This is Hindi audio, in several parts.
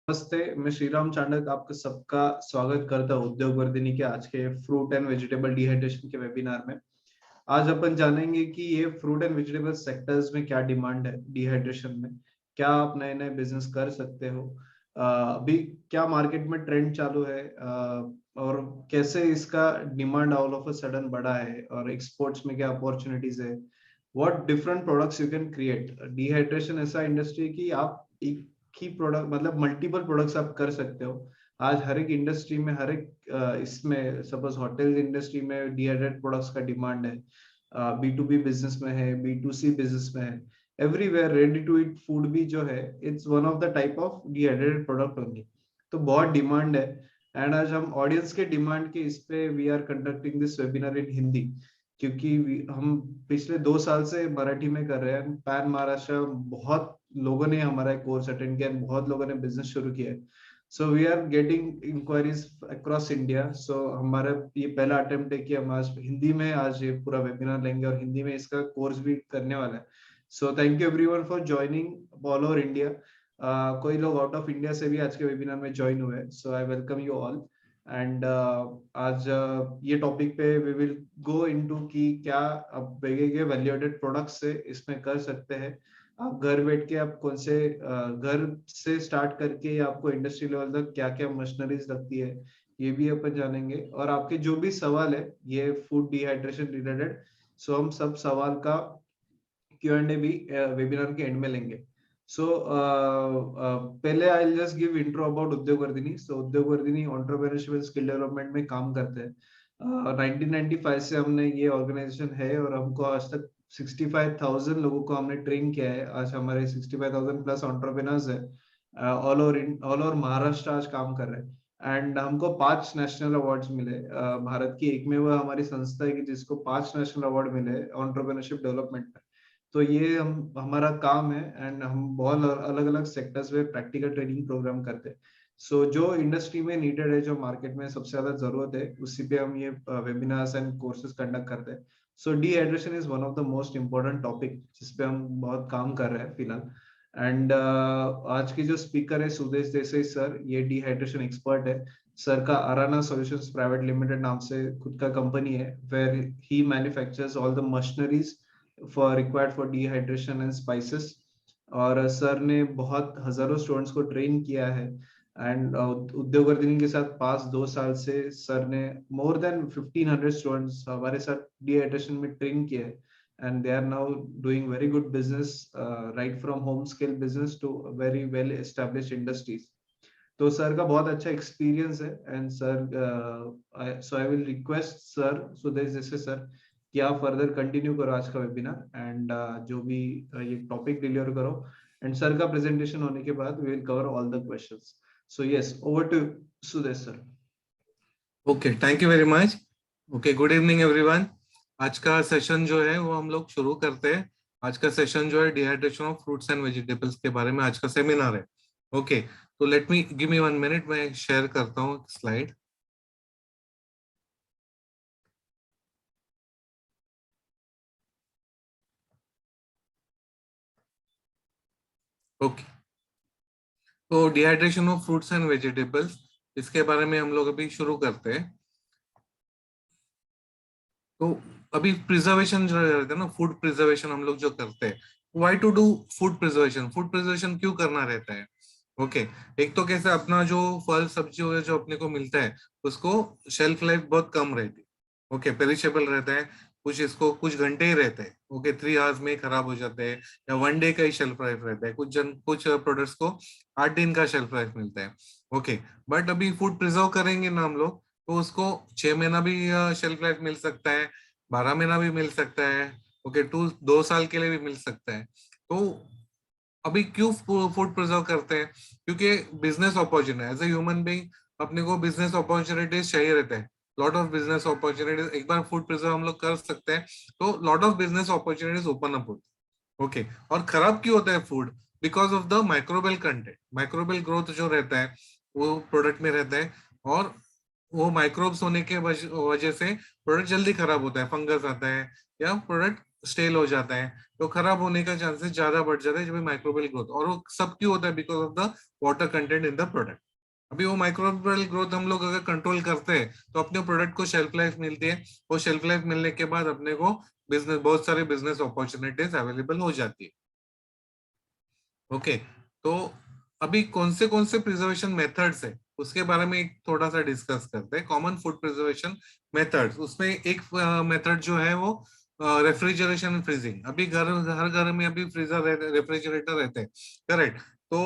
नमस्ते, मैं श्रीराम चांडक आपका सबका स्वागत करता हूँ उद्योग वर्धिनी के आज के फ्रूट एंड वेजिटेबल डिहाइड्रेशन के वेबिनार में। आज अपन जानेंगे कि ये फ्रूट एंड वेजिटेबल सेक्टर्स में क्या डिमांड है डिहाइड्रेशन में, क्या आप नए नए बिजनेस कर सकते हो, अभी क्या मार्केट में ट्रेंड चालू है, और कैसे इसका demand all of a sudden बढ़ा है और एक्सपोर्ट्स में क्या अपॉर्चुनिटीज है, what different products you can create. Dehydration ऐसा इंडस्ट्री है कि आप एक ही प्रोडक्ट मतलब मल्टीपल प्रोडक्ट्स आप कर सकते हो। आज हर एक इंडस्ट्री में हर एक इसमें सपोज होटल इंडस्ट्री में डिहाइड्रेट प्रोडक्ट्स का डिमांड है, बी टू बी बिजनेस में है, बी टू सी बिजनेस में है, everywhere ready to eat food भी जो है it's one of the type of dehydrated product only. तो बहुत डिमांड है। एंड आज हम ऑडियंस के डिमांड के इस पे we are conducting this webinar in Hindi, क्योंकि हम पिछले 2 साल से मराठी में कर रहे हैं। पैन महाराष्ट्र बहुत लोगों ने हमारा कोर्स अटेंड किया, बहुत लोगों ने बिजनेस शुरू किया है। So we are getting inquiries across India. So हमारा ये पहला अटेम्प्ट है कि हम आज हिंदी में आज ये पूरा वेबिनार लेंगे और हिंदी में इसका कोर्स भी करने वाला है। So thank you everyone for joining all over India. कोई लोग आउट ऑफ इंडिया से भी आज के वेबिनार में ज्वाइन हुए, so I welcome you all. And आज ये टॉपिक पे वी विल गो इनटू कि क्या आप वेगेगे वैल्यू एडेड प्रोडक्ट्स से इसमें कर सकते हैं। आप घर बैठ के आप कौन से घर से स्टार्ट करके या आपको इंडस्ट्री लेवल तक क्या क्या मशीनरीज लगती है, ये भी अपन जानेंगे। और आपके जो भी सवाल है ये फूड डिहाइड्रेशन रिलेटेड, सो हम सब सवाल का Q&A भी वेबिनार के एंड में लेंगे। सो पहले I just give intro about उद्योग वर्धिनी। सो उद्योग Vardhini entrepreneurship and skill development में काम करते हैं। 1995 से हमने ये ऑर्गेनाइजेशन है और हमको आज तक 65,000 लोगों को हमने ट्रेन किया है। आज हमारे 65,000 प्लस एंटरप्रेन्योर्स है ऑल ओवर महाराष्ट्र आज काम कर रहे हैं। एंड हमको 5 नेशनल अवार्ड्स मिले। भारत की एकमेव हमारी संस्था है कि जिसको 5 नेशनल अवार्ड मिले एंटरप्रेन्योरशिप डेवलपमेंट में। तो ये हम हमारा काम है एंड हम बहुत अलग अलग सेक्टर्स में प्रैक्टिकल ट्रेनिंग प्रोग्राम करते हैं। सो जो इंडस्ट्री में नीडेड है, जो मार्केट में सबसे ज्यादा जरूरत है, उसी पे हम ये वेबिनार्स एंड कोर्सेज कंडक्ट करते हैं। So dehydration is one of the most important topic जिसपे हम बहुत काम कर रहे हैं फिलहाल। एंड आज के जो स्पीकर है सुदेश देसाई सर, ये डिहाइड्रेशन एक्सपर्ट है। सर का अराना सॉल्यूशंस प्राइवेट लिमिटेड नाम से खुद का कंपनी है, where he manufactures all the machineries for required for dehydration and spices. और सर ने बहुत हजारों स्टूडेंट्स को ट्रेन किया है। एंड उद्योग वर्धिनी के साथ पास 2 साल से सर ने मोर देन 1500 स्टूडेंट्स हमारे साथ डिहाइड्रेशन में ट्रेन किया है। And they are now doing very good business, right from home scale business to very well established industries. तो सर का बहुत अच्छा एक्सपीरियंस है। And sir so I will request sir Sudesh जैसे सर कि आप फर्दर कंटिन्यू करो आज का वेबिनार एंड जो भी ये टॉपिक डिलीवर करो। एंड सर का प्रेजेंटेशन होने के बाद we will cover all the questions. So yes, over to Sudesh sir. Okay, thank you very much. Okay, good evening everyone. आज का सेशन जो है वो हम लोग शुरू करते हैं। आज का सेशन जो है dehydration of fruits and vegetables के बारे में आज का सेमिनार है। ओके, तो let me give me 1 minute, मैं शेयर करता हूँ स्लाइड। ओके, तो dehydration of fruits and vegetables, इसके बारे में हम लोग अभी शुरू करते हैं। तो अभी प्रिजर्वेशन जो रहता है ना, फूड प्रिजर्वेशन हम लोग जो करते हैं, why to do food preservation, food preservation क्यों करना रहता है। ओके, एक तो कैसे अपना जो फल सब्जी वगैरह जो अपने को मिलता है उसको शेल्फ लाइफ बहुत कम रहती है। ओके, पेरिशेबल रहता है, कुछ इसको कुछ घंटे ही रहते हैं। ओके, 3 आवर्स में खराब हो जाते हैं, या 1 डे का ही शेल्फ लाइफ रहता है। कुछ प्रोडक्ट्स को 8 दिन का शेल्फ लाइफ मिलता है। ओके, बट अभी फूड प्रिजर्व करेंगे ना हम लोग, तो उसको 6 महीना भी शेल्फ लाइफ मिल सकता है, 12 महीना भी मिल सकता है। ओके, 2 साल के लिए भी मिल सकता है। तो अभी क्यों फूड प्रिजर्व करते हैं, क्योंकि business opportunity as a human being अपने को बिजनेस अपॉर्चुनिटीज चाहिए रहते हैं। लॉट ऑफ बिजनेस अपॉर्चुनिटीज, एक बार फूड प्रिजर्व हम लोग कर सकते हैं तो lot of business opportunities open up होती है। ओके, और खराब क्यों होता है food, because of the microbial content, microbial growth जो रहता है वो प्रोडक्ट में रहता है, और वो माइक्रोब्स होने के वजह से प्रोडक्ट जल्दी खराब होता है, फंगस आता है, या प्रोडक्ट स्टेल हो जाता है, तो खराब होने का चांसेस ज्यादा बढ़ जाता है जब माइक्रोबियल ग्रोथ, और वो सब क्यों होता है? Because of the water content in the product. अभी वो माइक्रोबियल ग्रोथ हम लोग अगर कंट्रोल करते हैं तो अपने प्रोडक्ट को शेल्फ लाइफ मिलती है, वो शेल्फ लाइफ मिलने के बाद अपने को बिजनेस, बहुत सारे बिजनेस अपॉर्चुनिटीज अवेलेबल हो जाती है। ओके, तो अभी कौन से प्रिजर्वेशन मेथड्स है उसके बारे में एक थोड़ा सा डिस्कस करते हैं। कॉमन फूड प्रिजर्वेशन मेथड्स, उसमें एक मेथड जो है वो रेफ्रिजरेशन एंड फ्रीजिंग। अभी हर घर में अभी फ्रीजर रेफ्रिजरेटर रहते हैं, करेक्ट? तो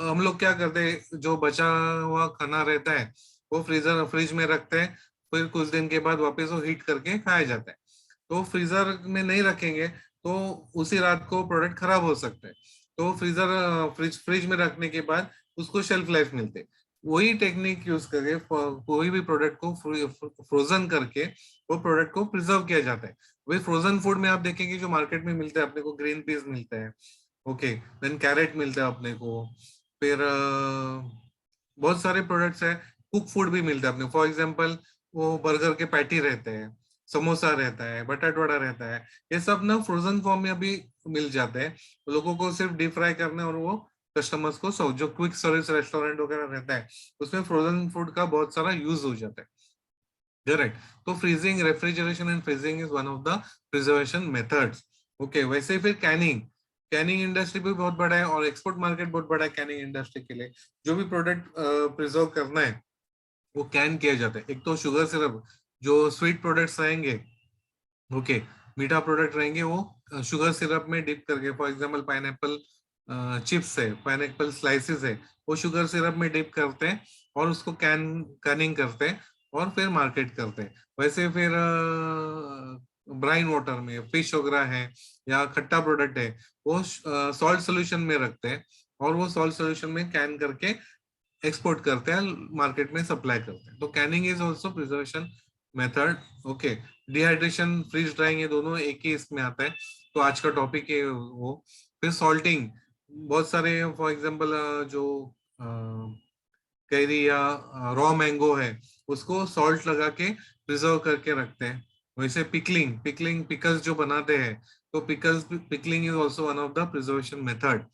हम लोग क्या करते हैं, जो बचा हुआ खाना रहता है वो फ्रिज में रखते हैं, फिर कुछ दिन के बाद वापस वो हीट करके खाया जाता है। तो फ्रीजर में नहीं रखेंगे तो उसी रात को प्रोडक्ट खराब हो सकता है। तो फ्रिज में रखने के बाद उसको शेल्फ लाइफ मिलते। वही टेक्निक यूज करके कोई भी प्रोडक्ट को फ्रोजन करके वो प्रोडक्ट को प्रिजर्व किया जाता है। वही फ्रोजन फूड में आप देखेंगे जो मार्केट में मिलता है, अपने को ग्रीन पीस मिलता है, ओके, देन कैरेट मिलता है अपने को, फिर बहुत सारे प्रोडक्ट्स है, कुक फूड भी मिलता है अपने। फॉर एग्जांपल वो बर्गर के पैटी रहते हैं, समोसा रहता है, बटाटा वड़ा रहता है, ये सब ना फ्रोजन फॉर्म में अभी मिल जाते हैं। लोगों को सिर्फ डीप फ्राई करना है और वो कस्टमर्स को सर्व, जो क्विक सर्विस रेस्टोरेंट वगैरह रहता है उसमें फ्रोजन फूड का बहुत सारा यूज हो जाता है, करेक्ट? तो freezing, refrigeration and freezing is one of the preservation methods. Okay, वैसे फिर कैनिंग, कैनिंग इंडस्ट्री भी बहुत बड़ा है और एक्सपोर्ट मार्केट बहुत बड़ा है कैनिंग इंडस्ट्री के लिए। जो भी प्रोडक्ट प्रिजर्व करना है वो कैन किया जाता है। एक तो शुगर सिरप, जो स्वीट प्रोडक्ट्स रहेंगे, ओके, मीठा प्रोडक्ट रहेंगे, वो शुगर सिरप में डिप करके, फॉर एग्जांपल पाइनएप्पल चिप्स है, पाइनएप्पल स्लाइसेस है, वो शुगर सिरप में डिप करते हैं और उसको कैनिंग करते हैं और फिर मार्केट करते हैं। वैसे फिर ब्राइन वाटर में फिश वगैरह है या खट्टा प्रोडक्ट है, वो सॉल्ट सोल्यूशन में रखते हैं और वो सॉल्ट सोल्यूशन में कैन करके एक्सपोर्ट करते हैं, मार्केट में सप्लाई करते हैं। तो canning is also preservation method. Okay, dehydration, freeze drying, ये दोनों एक ही इसमें आता है, तो आज का टॉपिक है वो। फिर सॉल्टिंग, बहुत सारे, फॉर एग्जांपल जो कैरी या रॉ मैंगो है उसको सॉल्ट लगा के प्रिजर्व करके रखते हैं। वैसे पिकलिंग, पिकल्स जो बनाते हैं, तो pickling is also one of the preservation method.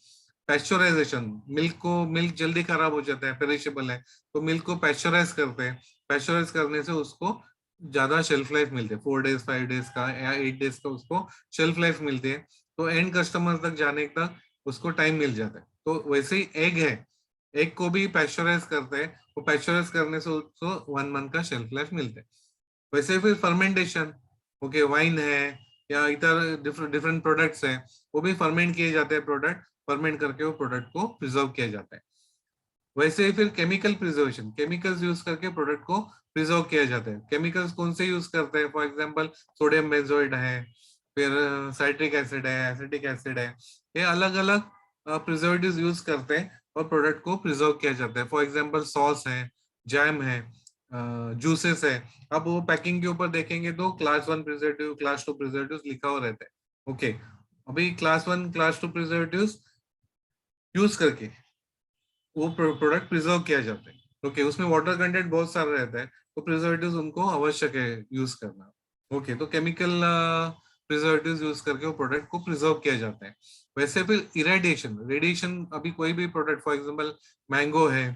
Pasteurisation, milk जल्दी खराब हो जाता है, पेरिशेबल है, तो मिल्क को पैस्चराइज करते हैं। पैस्चराइज करने से उसको ज्यादा शेल्फ लाइफ मिलते हैं, 4 डेज 5 डेज का या 8 डेज का उसको शेल्फ लाइफ मिलती है, तो एंड कस्टमर तक जाने तक उसको टाइम मिल जाता है। तो वैसे ही एग है, एग को भी पैस्चराइज करते हैं, वो पैस्चराइज करने से उसको 1 मंथ का शेल्फ लाइफ मिलता है। वैसे फिर फर्मेंटेशन, ओके, वाइन है या इधर डिफरेंट डिफरेंट प्रोडक्ट्स हैं, वो भी फर्मेंट किए जाते हैं, प्रोडक्ट फर्मेंट करके वो प्रोडक्ट को प्रिजर्व किया जाता है। वैसे ही फिर केमिकल प्रिजर्वेशन, केमिकल्स यूज करके प्रोडक्ट को प्रिजर्व किया जाता है। केमिकल्स कौन से यूज करते हैं? फॉर एग्जांपल सोडियम बेंजोइड है, फिर साइट्रिक एसिड है, एसिटिक एसिड है, ये अलग अलग प्रिजर्वेटिव्स यूज करते हैं और प्रोडक्ट को प्रिजर्व किया जाता है। फॉर एग्जांपल सॉस है, जैम है, जूसेस है। अब वो पैकिंग के ऊपर देखेंगे तो क्लास 1 प्रिजर्वेटिव, क्लास 2 प्रिजर्वेटिव लिखा हुआ रहता है। ओके, अभी क्लास 1 क्लास 2 प्रिजर्वेटिव यूज करके वो प्रोडक्ट प्रिजर्व किया जाता है। ओके, उसमें वाटर कंटेंट बहुत सारा रहता है, तो प्रिजर्वेटिव्स उनको आवश्यक है यूज करना। ओके, तो केमिकल प्रिजर्वेटिव्स यूज करके वो प्रोडक्ट को प्रिजर्व किया जाता है। वैसे फिर इरेडिएशन, रेडिएशन, अभी कोई भी प्रोडक्ट, फॉर एग्जांपल मैंगो है,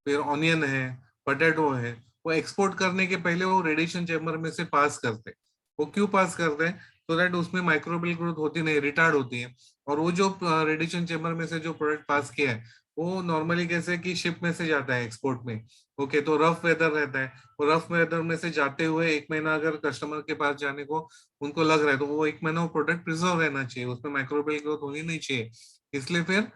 फिर ऑनियन है, पोटैटो है, वो एक्सपोर्ट करने के पहले वो रेडिएशन चेम्बर में से पास करते हैं। वो क्यों पास करते हैं? तो दैट उसमें माइक्रोबियल ग्रोथ होती नहीं, रिटार्ड होती है। और वो जो रेडिएशन चेम्बर में से जो प्रोडक्ट पास किया है वो नॉर्मली कैसे कि शिप में से जाता है एक्सपोर्ट में। ओके, तो रफ वेदर रहता है, वो रफ वेदर में से जाते हुए 1 महीना अगर कस्टमर के पास जाने को उनको लग रहा है, तो वो 1 महीना वो प्रोडक्ट प्रिजर्व रहना चाहिए, उसमें माइक्रोबियल ग्रोथ होनी नहीं चाहिए, इसलिए फिर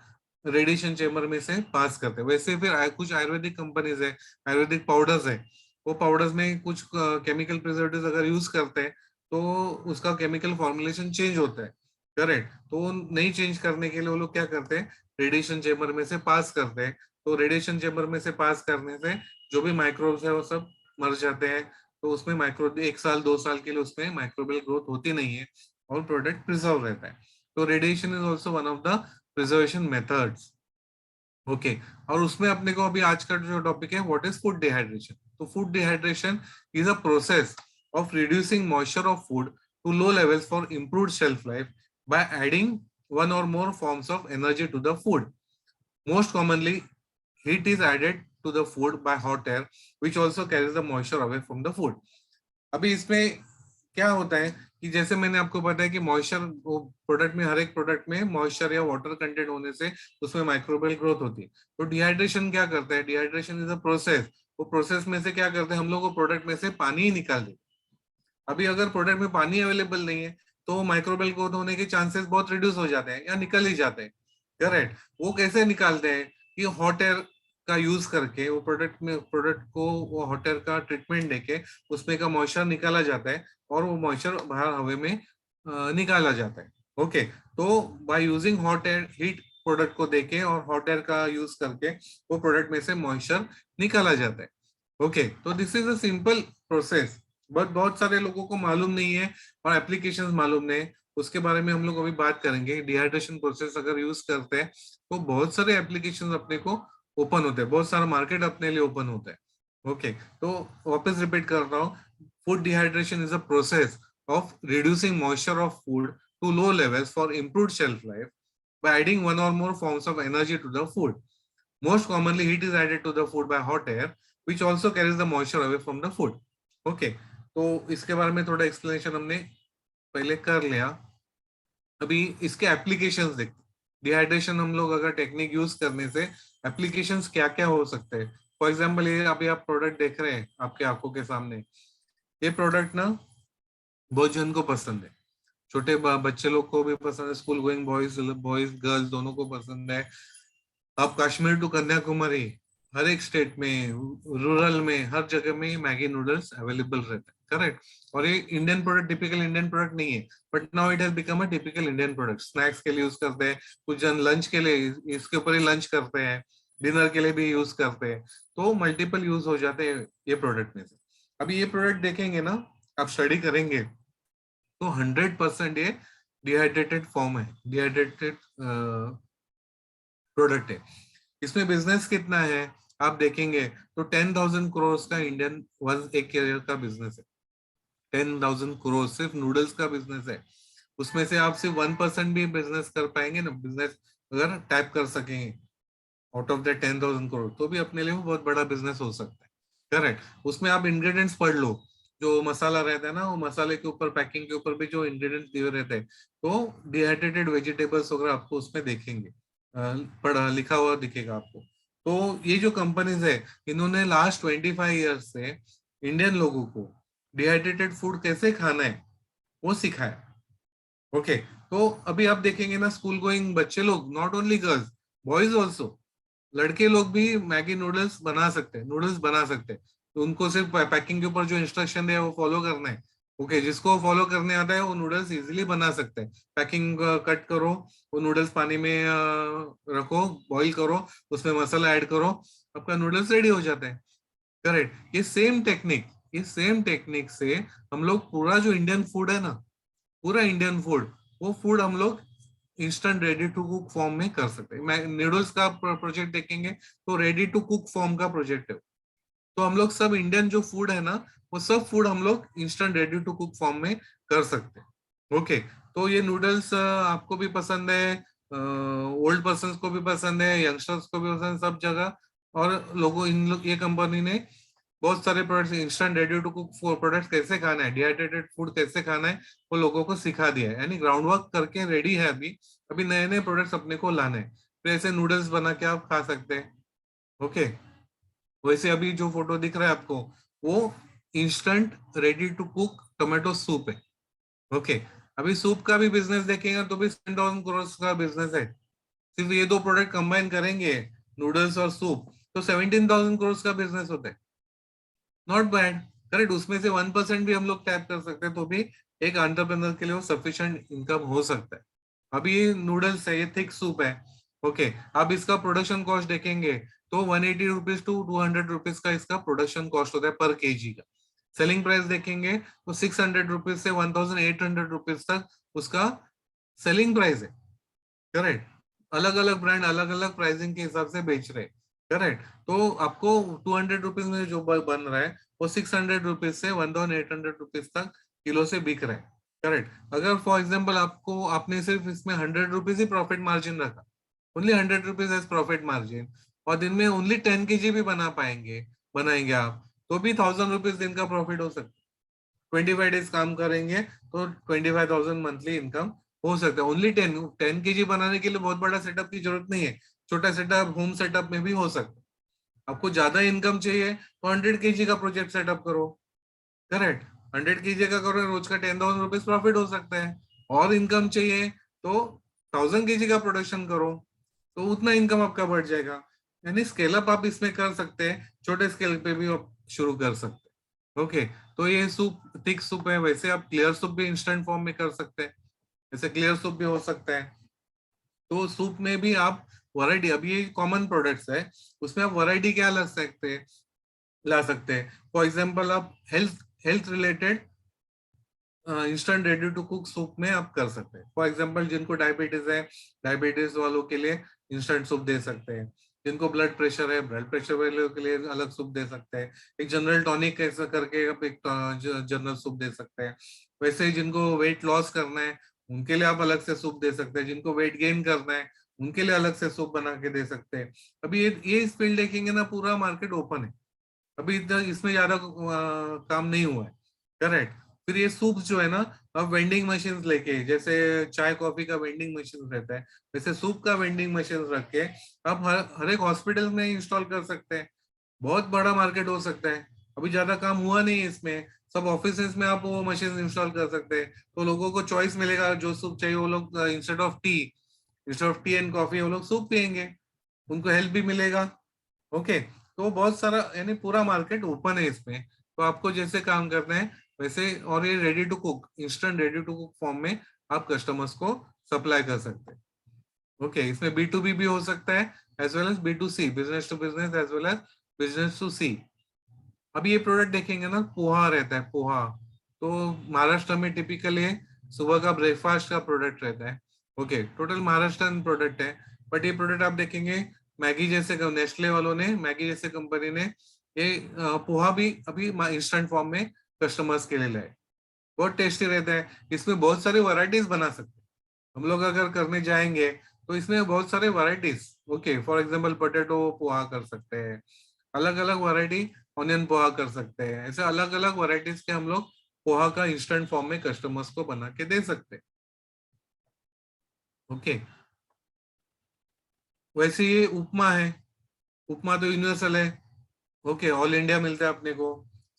रेडिएशन चेम्बर में से पास करते हैं। वैसे फिर कुछ आयुर्वेदिक कंपनीज है, आयुर्वेदिक पाउडर्स है, वो पाउडर्स में कुछ केमिकल प्रिजर्वेटिव्स अगर यूज करते हैं तो उसका केमिकल फॉर्मुलेशन चेंज होता है, करेक्ट? तो नहीं चेंज करने के लिए वो लोग क्या करते हैं, रेडिएशन चेम्बर में से पास करते हैं। तो रेडिएशन चेम्बर में से पास करने से जो भी माइक्रोब्स है वो सब मर जाते हैं, तो उसमें 1 साल 2 साल के लिए उसमें माइक्रोबियल ग्रोथ होती नहीं है और प्रोडक्ट प्रिजर्व रहता है। तो radiation is also one of the preservation methods. Okay, और उसमें अपने को अभी आज का जो टॉपिक है, व्हाट इज फूड डिहाइड्रेशन। तो food dehydration is a process of reducing moisture of food to low levels for improved shelf life by adding one or more forms of energy to the food. Most commonly, heat is added to the food by hot air, which also carries the moisture away from the food. अभी इसमें क्या होता है कि जैसे मैंने आपको बताया कि मॉइस्चर प्रोडक्ट में, हर एक प्रोडक्ट में मॉइस्चर या वाटर कंटेंट होने से उसमें माइक्रोबियल ग्रोथ होती है। तो डिहाइड्रेशन क्या करता है? Dehydration is a process. वो प्रोसेस में से क्या करते हैं हम लोग, वो प्रोडक्ट में से पानी ही निकाल देते। अभी अगर प्रोडक्ट में पानी अवेलेबल नहीं है तो माइक्रोबियल ग्रोथ होने के चांसेस बहुत रिड्यूस हो जाते हैं या निकल ही जाते हैं। करेक्ट। वो कैसे निकालते हैं कि हॉट एयर का यूज करके वो प्रोडक्ट को वो हॉट एयर का ट्रीटमेंट देके उसमें का मॉइस्चर निकाला जाता है और वो मॉइस्चर बाहर हवा में निकाला जाता है। ओके, तो by using hot air heat product को देके और हॉट एयर का यूज करके वो प्रोडक्ट में से मॉइस्चर निकाला जाता है। ओके, तो this is a simple process, but बहुत सारे लोगों को मालूम नहीं है और एप्लीकेशंस मालूम नहीं है। उसके बारे में हम लोग अभी बात करेंगे। डिहाइड्रेशन प्रोसेस अगर यूज करते हैं तो बहुत सारे एप्लीकेशंस अपने को ओपन होते हैं, बहुत सारा मार्केट अपने लिए ओपन होता है। ओके, तो वापस रिपीट कर रहा हूँ, food dehydration is a process of reducing moisture of food to low levels for improved shelf life by adding one or more forms of energy to the food. Most commonly, heat is added to the food by hot air, which also carries the moisture away from the food. Okay, तो इसके बारे में थोड़ा एक्सप्लेनेशन हमने पहले कर लिया। अभी इसके एप्लीकेशंस देखते। डिहाइड्रेशन हम लोग अगर टेक्निक यूज करने से एप्लीकेशंस क्या क्या हो सकते हैं। फॉर एग्जांपल, ये अभी आप प्रोडक्ट देख रहे हैं आपके आंखों के सामने, ये प्रोडक्ट ना बहुत जन को पसंद है। छोटे बच्चे लोग को भी पसंद है, स्कूल गोइंग बॉयज गर्ल्स दोनों को पसंद है। आप कश्मीर टू कन्याकुमारी, हर एक स्टेट में, रूरल में, हर जगह में मैगी नूडल्स अवेलेबल रहता है। करेक्ट। और ये Indian product, typical Indian product नहीं है, but now it has become a typical Indian product. Snacks के लिए यूज करते हैं, कुछ जन लंच के लिए इसके ऊपर ही लंच करते हैं, डिनर के लिए भी यूज करते हैं। तो मल्टीपल यूज हो जाते हैं ये प्रोडक्ट में से। अभी ये प्रोडक्ट देखेंगे ना, आप स्टडी करेंगे तो 100% ये डिहाइड्रेटेड फॉर्म है, डिहाइड्रेटेड प्रोडक्ट है। इसमें बिजनेस कितना है आप देखेंगे तो 10,000 करोड़ का इंडियन वन एक ईयर का बिजनेस है। 10,000 करोड़ सिर्फ नूडल्स का बिजनेस है। उसमें से आप सिर्फ 1% भी बिजनेस कर पाएंगे ना, बिजनेस अगर टैप कर सकेंगे आउट ऑफ द 10,000 करोड़, तो भी अपने लिए बहुत बड़ा बिजनेस हो सकता है। करेक्ट। उसमें आप इंग्रेडिएंट्स पढ़ लो, जो मसाला रहता है ना, वो मसाले के ऊपर, पैकिंग के ऊपर भी जो इंग्रेडिएंट्स दिए रहते हैं, तो डिहाइड्रेटेड वेजिटेबल्स वगैरह आपको उसमें देखेंगे, पढ़ा लिखा हुआ दिखेगा आपको। तो ये जो कंपनीज है, इन्होंने लास्ट 25 ईयर्स से इंडियन लोगों को डिहाइड्रेटेड फूड कैसे खाना है वो सिखाया। ओके, तो अभी आप देखेंगे ना, स्कूल गोइंग बच्चे लोग, not only girls, boys also, लड़के लोग भी मैगी नूडल्स बना सकते हैं, नूडल्स बना सकते हैं। तो उनको सिर्फ पैकिंग के ऊपर जो इंस्ट्रक्शन है वो फॉलो करना है। ओके, जिसको फॉलो करने आता है वो नूडल्स इजीली बना सकते हैं। पैकिंग कट करो, वो नूडल्स पानी में रखो, बॉईल करो, उसमें मसाला ऐड करो, आपका नूडल्स रेडी हो जाता है। करेक्ट। ये सेम टेक्निक से हम लोग पूरा जो इंडियन फूड है ना, पूरा इंडियन फूड, वो फूड हम लोग instant ready to cook form में कर सकते हैं। नूडल्स का प्रोजेक्ट देखेंगे तो रेडी टू कुक फॉर्म का प्रोजेक्ट है। तो हम लोग सब इंडियन जो फूड है ना, वो सब फूड हम लोग instant ready to cook form में कर सकते हैं। ओके, तो ये नूडल्स आपको भी पसंद है, ओल्ड पर्सन को भी पसंद है, यंगस्टर्स को भी पसंद है, सब जगह। और लोगों ये कंपनी ने बहुत सारे products, instant ready to cook products कैसे खाना है, डिहाइड्रेटेड फूड कैसे खाना है, वो लोगों को सिखा दिया है। यानी ग्राउंड वर्क करके रेडी है। अभी अभी नए नए प्रोडक्ट्स अपने को लाने हैं, तो ऐसे नूडल्स बना के आप खा सकते हैं। ओके, वैसे अभी जो फोटो दिख रहा है आपको, वो instant ready to cook tomato soup है। ओके, अभी सूप का भी बिजनेस देखेंगे तो भी 10,000 करोड़ का बिजनेस है। सिर्फ ये दो प्रोडक्ट कंबाइन करेंगे, नूडल्स और सूप, तो 17,000 करोड़ का बिजनेस होता है। Not bad. करेक्ट। उसमें से 1% भी हम लोग टैप कर सकते हैं तो भी एक एंटरप्रेन्योर के लिए वो सफिशिएंट इनकम हो सकता है। अभी ये नूडल्स है, ये थिक सूप है। ओके, अब इसका प्रोडक्शन कॉस्ट देखेंगे तो 180 रुपीज टू 200 रुपीज का इसका प्रोडक्शन कॉस्ट होता है पर केजी का। सेलिंग प्राइस देखेंगे तो 600 रुपीज से 1,800 रुपीज तक उसका सेलिंग प्राइस है। करेक्ट। अलग अलग ब्रांड अलग अलग प्राइसिंग के हिसाब से बेच रहे हैं। करेक्ट। तो आपको 200 रुपीज में जो बन रहा है वो 600 रुपीज से 1,800 रुपीज तक किलो से बिक रहा है। करेक्ट। अगर फॉर एग्जाम्पल आपको आपने सिर्फ इसमें 100 रुपीज ही प्रॉफिट मार्जिन रखा, only 100 rupees as profit margin, और दिन में ओनली 10 kg भी बनाएंगे आप, तो भी 1000 रुपीज दिन का प्रॉफिट हो सकता है। 25 डेज काम करेंगे तो 25,000 मंथली इनकम हो सकता है। ओनली 10 kg बनाने के लिए बहुत बड़ा सेटअप की जरूरत नहीं है, छोटा सेटअप होम सेटअप में भी हो सकता है। आपको ज्यादा इनकम चाहिए तो 100 kg का प्रोजेक्ट सेटअप करो, करेक्ट। 100 kg का करो, रोज का 10,000 रुपीज प्रॉफिट हो सकता है। और इनकम चाहिए तो 1000 kg का प्रोडक्शन करो, तो उतना इनकम आपका बढ़ जाएगा। यानी स्केल अप आप इसमें कर सकते हैं, छोटे स्केल पे भी आप शुरू कर सकते हैं। ओके, तो ये सूप थिक सूप है। वैसे आप क्लियर सूप भी इंस्टेंट फॉर्म में कर सकते हैं, जैसे क्लियर सूप भी हो सकता है। तो सूप में भी आप वैरायटी, अभी ये कॉमन प्रोडक्ट्स है, उसमें आप वैरायटी क्या ला सकते हैं। फॉर एग्जाम्पल आप health health related instant ready to cook soup में आप कर सकते हैं। फॉर एग्जांपल जिनको डायबिटीज है, डायबिटीज वालों के लिए इंस्टेंट सूप दे सकते हैं। जिनको ब्लड प्रेशर है, ब्लड प्रेशर वालों के लिए अलग सूप दे सकते हैं। एक जनरल टॉनिक ऐसा करके आप एक जनरल सूप दे सकते हैं। वैसे ही जिनको वेट लॉस करना है उनके लिए आप अलग से सूप दे सकते हैं। जिनको वेट गेन करना है उनके लिए अलग से सूप बना के दे सकते हैं। अभी ये इस फील्ड देखेंगे ना, पूरा मार्केट ओपन है, अभी इसमें ज्यादा काम नहीं हुआ है, करेक्ट। फिर ये सूप जो है ना, अब वेंडिंग मशीन लेके, जैसे चाय कॉफी का वेंडिंग मशीन रहता है, वैसे सूप का वेंडिंग मशीन रख के आप हर एक हॉस्पिटल में इंस्टॉल कर सकते हैं। बहुत बड़ा मार्केट हो सकता है। अभी ज्यादा काम हुआ नहीं है इसमें, सब ऑफिस में आप वो मशीन इंस्टॉल कर सकते हैं, तो लोगों को चॉइस मिलेगा, जो सूप चाहिए वो लोग instead of T and coffee वो लोग सूप पियेंगे, उनको हेल्प भी मिलेगा। ओके, तो बहुत सारा, यानी पूरा मार्केट ओपन है इसमें। तो आपको जैसे काम करना है वैसे, और ये ready to cook, instant ready to cook form में आप कस्टमर्स को सप्लाई कर सकते हैं। ओके, इसमें B2B भी हो सकता है, as well as B2C, business to business, as well as business to C. अभी ये प्रोडक्ट देखेंगे ना, पोहा रहता है, पोहा तो महाराष्ट्र में टिपिकली सुबह का ब्रेकफास्ट का प्रोडक्ट रहता है। ओके, टोटल महाराष्ट्र प्रोडक्ट है। बट ये प्रोडक्ट आप देखेंगे मैगी जैसे, नेस्ले वालों ने, मैगी जैसे कंपनी ने ये पोहा भी अभी इंस्टेंट फॉर्म में कस्टमर्स के लिए लाए। बहुत टेस्टी रहता है, इसमें बहुत सारी वैरायटीज बना सकते हैं हम लोग अगर करने जाएंगे, तो इसमें बहुत सारे varieties. Okay, for example potato poha कर सकते हैं, अलग अलग वैरायटी, ऑनियन पोहा कर सकते हैं, ऐसे अलग अलग वैरायटीज के हम लोग पोहा का इंस्टेंट फॉर्म में कस्टमर्स को बना के दे सकते हैं। ओके, वैसे ये उपमा है, उपमा तो यूनिवर्सल है। ओके, ऑल इंडिया मिलता है अपने को,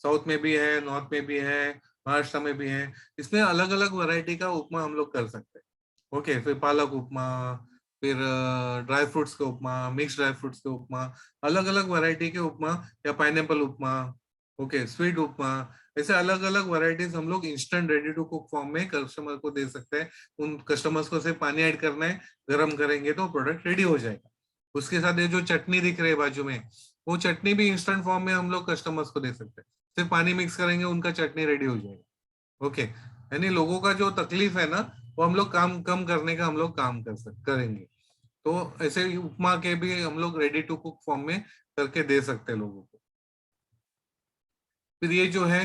साउथ में भी है, नॉर्थ में भी है, महाराष्ट्र में भी है। इसमें अलग अलग वैरायटी का उपमा हम लोग कर सकते हैं। ओके, फिर पालक उपमा, फिर ड्राई फ्रूट्स के उपमा, मिक्स ड्राई फ्रूट्स के उपमा, अलग अलग वैरायटी के उपमा, या pineapple upma, okay, sweet upma, ऐसे अलग अलग वैरायटीज हम लोग instant ready to cook form में कस्टमर को दे सकते हैं। उन कस्टमर्स को सिर्फ पानी ऐड करना है, गर्म करेंगे तो प्रोडक्ट रेडी हो जाएगा। उसके साथ ये जो चटनी दिख रही है बाजू में, वो चटनी भी इंस्टेंट फॉर्म में हम लोग कस्टमर्स को दे सकते हैं। सिर्फ पानी मिक्स करेंगे, उनका चटनी रेडी हो जाएगा। ओके, यानी लोगों का जो तकलीफ है ना, वो हम लोग काम कम करने का हम लोग काम करेंगे। तो ऐसे ही उपमा के भी हम लोग रेडी टू कुक फॉर्म में करके दे सकते हैं लोगों को। फिर ये जो है,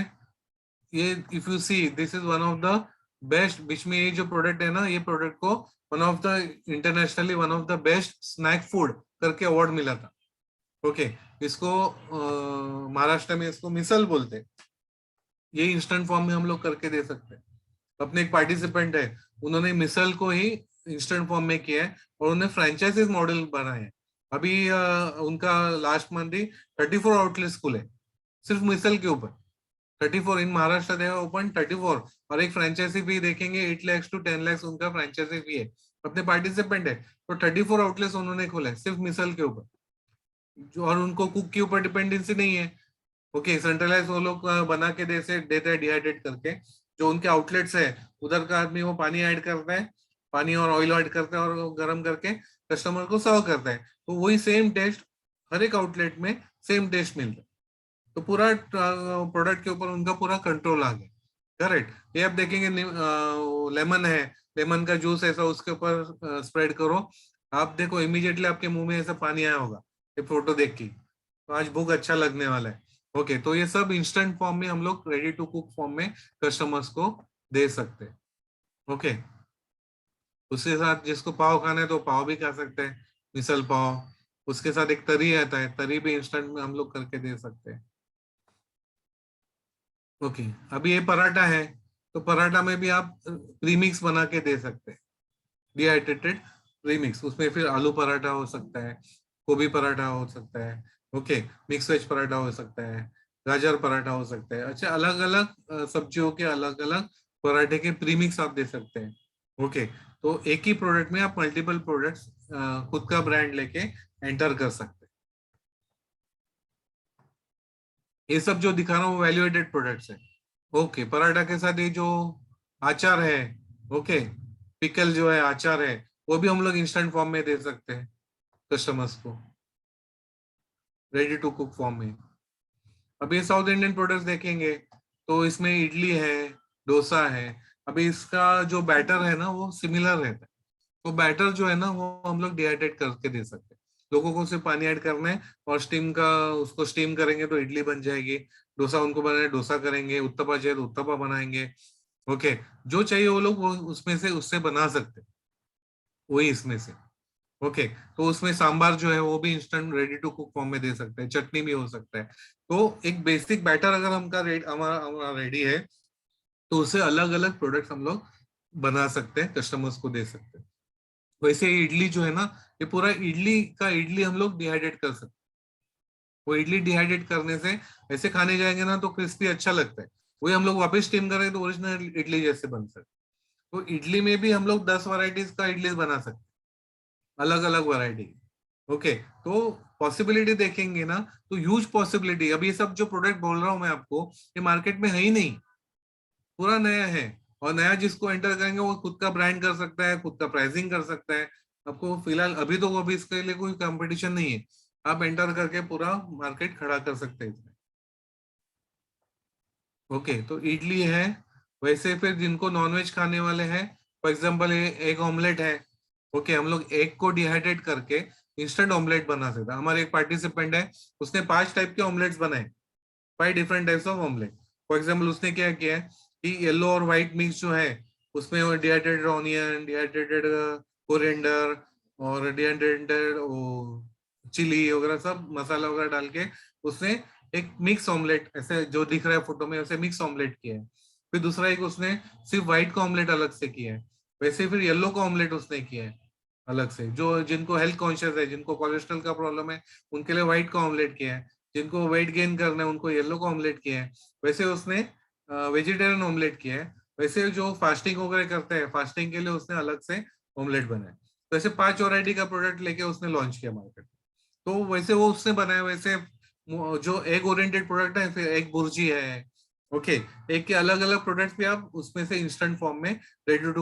ये if you see, this is one of the best, बीच में ये जो प्रोडक्ट है ना, ये प्रोडक्ट को one of the internationally one of the best snack food करके अवार्ड मिला था। ओके, इसको महाराष्ट्र में इसको मिसल बोलते हैं। ये इंस्टेंट फॉर्म में हम लोग करके दे सकते हैं। अपने एक पार्टिसिपेंट है, उन्होंने मिसल को ही इंस्टेंट फॉर्म में किया है, और उन्होंने फ्रेंचाइजीज मॉडल बनाए हैं। अभी उनका लास्ट मंथ ही 34 आउटलेट्स खुले सिर्फ मिसल के ऊपर। 34 इन महाराष्ट्र दे ओपन 34, और एक फ्रेंचाइजी भी देखेंगे 8 lakhs to 10 lakhs उनका फ्रेंचाइजी भी है, अपने पार्टिसिपेंट है। तो 34 आउटलेट्स उन्होंने खोले सिर्फ मिसल के ऊपर, जो, और उनको कुक के ऊपर डिपेंडेंसी नहीं है। ओके, सेंट्रलाइज वो लोग बना के देते हैं डिहाइड्रेट करके। जो उनके आउटलेट्स है, उधर का आदमी वो पानी ऐड करता है, पानी और ऑयल ऐड करता है, और गर्म करके कस्टमर को सर्व करता है। तो वही सेम टेस्ट हर एक आउटलेट में सेम टेस्ट मिलता है। तो पूरा प्रोडक्ट के ऊपर उनका पूरा कंट्रोल आ गया, करेक्ट। ये आप देखेंगे लेमन है, लेमन का जूस ऐसा उसके ऊपर स्प्रेड करो, आप देखो इमीडिएटली आपके मुंह में ऐसा पानी आया होगा ये फोटो देख के, तो आज भूख अच्छा लगने वाला है। ओके, तो ये सब इंस्टेंट फॉर्म में हम लोग रेडी टू कुक फॉर्म में कस्टमर्स को दे सकते हैं। ओके, उसके साथ जिसको पाव खाना है तो पाव भी खा सकते हैं, मिसल पाव। उसके साथ एक तरी आता है, तरी भी इंस्टेंट में हम लोग करके दे सकते हैं। ओके, अभी ये पराठा है, तो पराठा में भी आप प्रीमिक्स बना के दे सकते हैं, डिहाइड्रेटेड प्रीमिक्स। उसमें फिर आलू पराठा हो सकता है, गोभी पराठा हो सकता है, ओके, मिक्स वेज पराठा हो सकता है, गाजर पराठा हो सकता है। अच्छा, अलग अलग सब्जियों के अलग अलग पराठे के प्रीमिक्स आप दे सकते हैं। ओके, तो एक ही प्रोडक्ट में आप मल्टीपल प्रोडक्ट्स खुद का ब्रांड लेके एंटर कर सकते हैं। ये सब जो दिखा रहा हूँ वैल्यू एडेड प्रोडक्ट्स है। ओके, पराठा के साथ ये जो अचार है, ओके, पिकल जो है, अचार है, वो भी हम लोग इंस्टेंट फॉर्म में दे सकते हैं कस्टमर्स को, रेडी टू कुक फॉर्म में। अब ये साउथ इंडियन प्रोडक्ट्स देखेंगे तो इसमें इडली है, डोसा है। अभी इसका जो बैटर है ना वो सिमिलर रहता है, तो बैटर जो है ना वो हम लोग डिहाइड्रेट करके दे सकते हैं। लोगों को सिर्फ पानी ऐड करना है और स्टीम का, उसको स्टीम करेंगे तो इडली बन जाएगी। डोसा उनको बनाना है डोसा करेंगे, उत्तपा चाहिए तो उत्तपा बनाएंगे। ओके, जो चाहिए वो लोग वो उसमें से उससे बना सकते हैं, वही इसमें से। ओके, तो उसमें सांबार जो है वो भी instant ready to cook form में दे सकते हैं, चटनी भी हो सकता है। तो एक बेसिक बैटर अगर हमका हमारा रेडी है, तो उससे अलग अलग प्रोडक्ट्स हम लोग बना सकते हैं, कस्टमर्स को दे सकते हैं। वैसे ये इडली जो है ना, ये पूरा इडली का इडली हम लोग डिहाइड्रेट कर सकते हैं। वो इडली डिहाइड्रेट करने से ऐसे खाने जाएंगे ना तो क्रिस्पी अच्छा लगता है। वही हम लोग वापस स्टीम करें तो ओरिजिनल इडली जैसे बन सकते हैं। तो इडली में भी हम लोग 10 वैरायटीज का इडली बना सकते हैं, अलग अलग वैरायटी। ओके, तो पॉसिबिलिटी देखेंगे ना तो ह्यूज पॉसिबिलिटी। अब ये सब जो प्रोडक्ट बोल रहा हूँ मैं आपको, ये मार्केट में है ही नहीं, पूरा नया है। और नया जिसको एंटर करेंगे वो खुद का ब्रांड कर सकता है, खुद का प्राइसिंग कर सकता है। आपको फिलहाल अभी तो अभी इसके लिए कोई कंपटीशन नहीं है, आप एंटर करके पूरा मार्केट खड़ा कर सकते हैं इसमें। ओके, तो इडली है। वैसे फिर जिनको नॉनवेज खाने वाले हैं, फॉर एग्जांपल एग ऑमलेट है। ओके, हम लोग एग को डिहाइड्रेट करके इंस्टेंट ऑमलेट बना सकते हैं। हमारे एक पार्टिसिपेंट है, उसने 5 टाइप के ऑमलेट्स बनाए, 5 different types of omelette. For example उसने क्या किया है कि येलो और व्हाइट मिक्स जो है उसमें डिहाइड्रेटेड ऑनियन, डिहाइड्रेटेड कोरिएंडर और डिहाइड्रेटेड चिली वगैरह सब मसाला वगैरह डाल के उसने एक मिक्स ऑमलेट, ऐसे जो दिख रहा है फोटो में वैसे मिक्स ऑमलेट किया है। फिर दूसरा एक उसने सिर्फ व्हाइट का ऑमलेट अलग से किया है। वैसे फिर येलो का ऑमलेट उसने किया है अलग से। जो जिनको हेल्थ कॉन्शियस है, जिनको कोलेस्ट्रॉल का प्रॉब्लम है, उनके लिए व्हाइट का ऑमलेट किया है। जिनको वेट गेन करना है उनको येलो का ऑमलेट किया है। वैसे उसने वेजिटेरियन ऑमलेट किया है। वैसे जो फास्टिंग वगैरह करते हैं, फास्टिंग के लिए उसने अलग से ऑमलेट बनाया। तो ऐसे 5 वैरायटी का प्रोडक्ट लेके उसने लॉन्च किया मार्केट। तो वैसे वो उसने बनाया। वैसे जो एग ओरिएंटेड प्रोडक्ट है, फिर एग भुर्जी है। ओके, एक के अलग अलग प्रोडक्ट्स भी आप उसमें से इंस्टेंट फॉर्म में, रेडी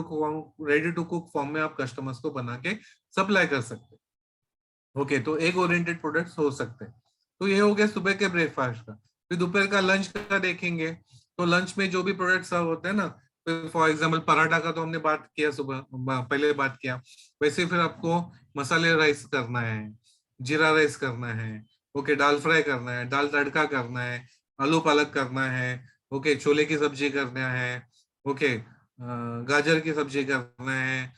टू कुक फॉर्म में आप कस्टमर्स को बना के सप्लाई कर सकते हैं। ओके, तो एग ओरिएंटेड प्रोडक्ट्स हो सकते हैं। तो ये हो गया सुबह के ब्रेकफास्ट का। फिर दोपहर का लंच का देखेंगे, तो लंच में जो भी प्रोडक्ट सर्व होते हैं ना, फॉर एग्जाम्पल पराठा का तो हमने बात किया, सुबह पहले बात किया। वैसे फिर आपको मसाले राइस करना है, जीरा राइस करना है, ओके, दाल फ्राई करना है, दाल तड़का करना है, आलू पालक करना है, ओके, छोले की सब्जी करना है, ओके, गाजर की सब्जी करना है,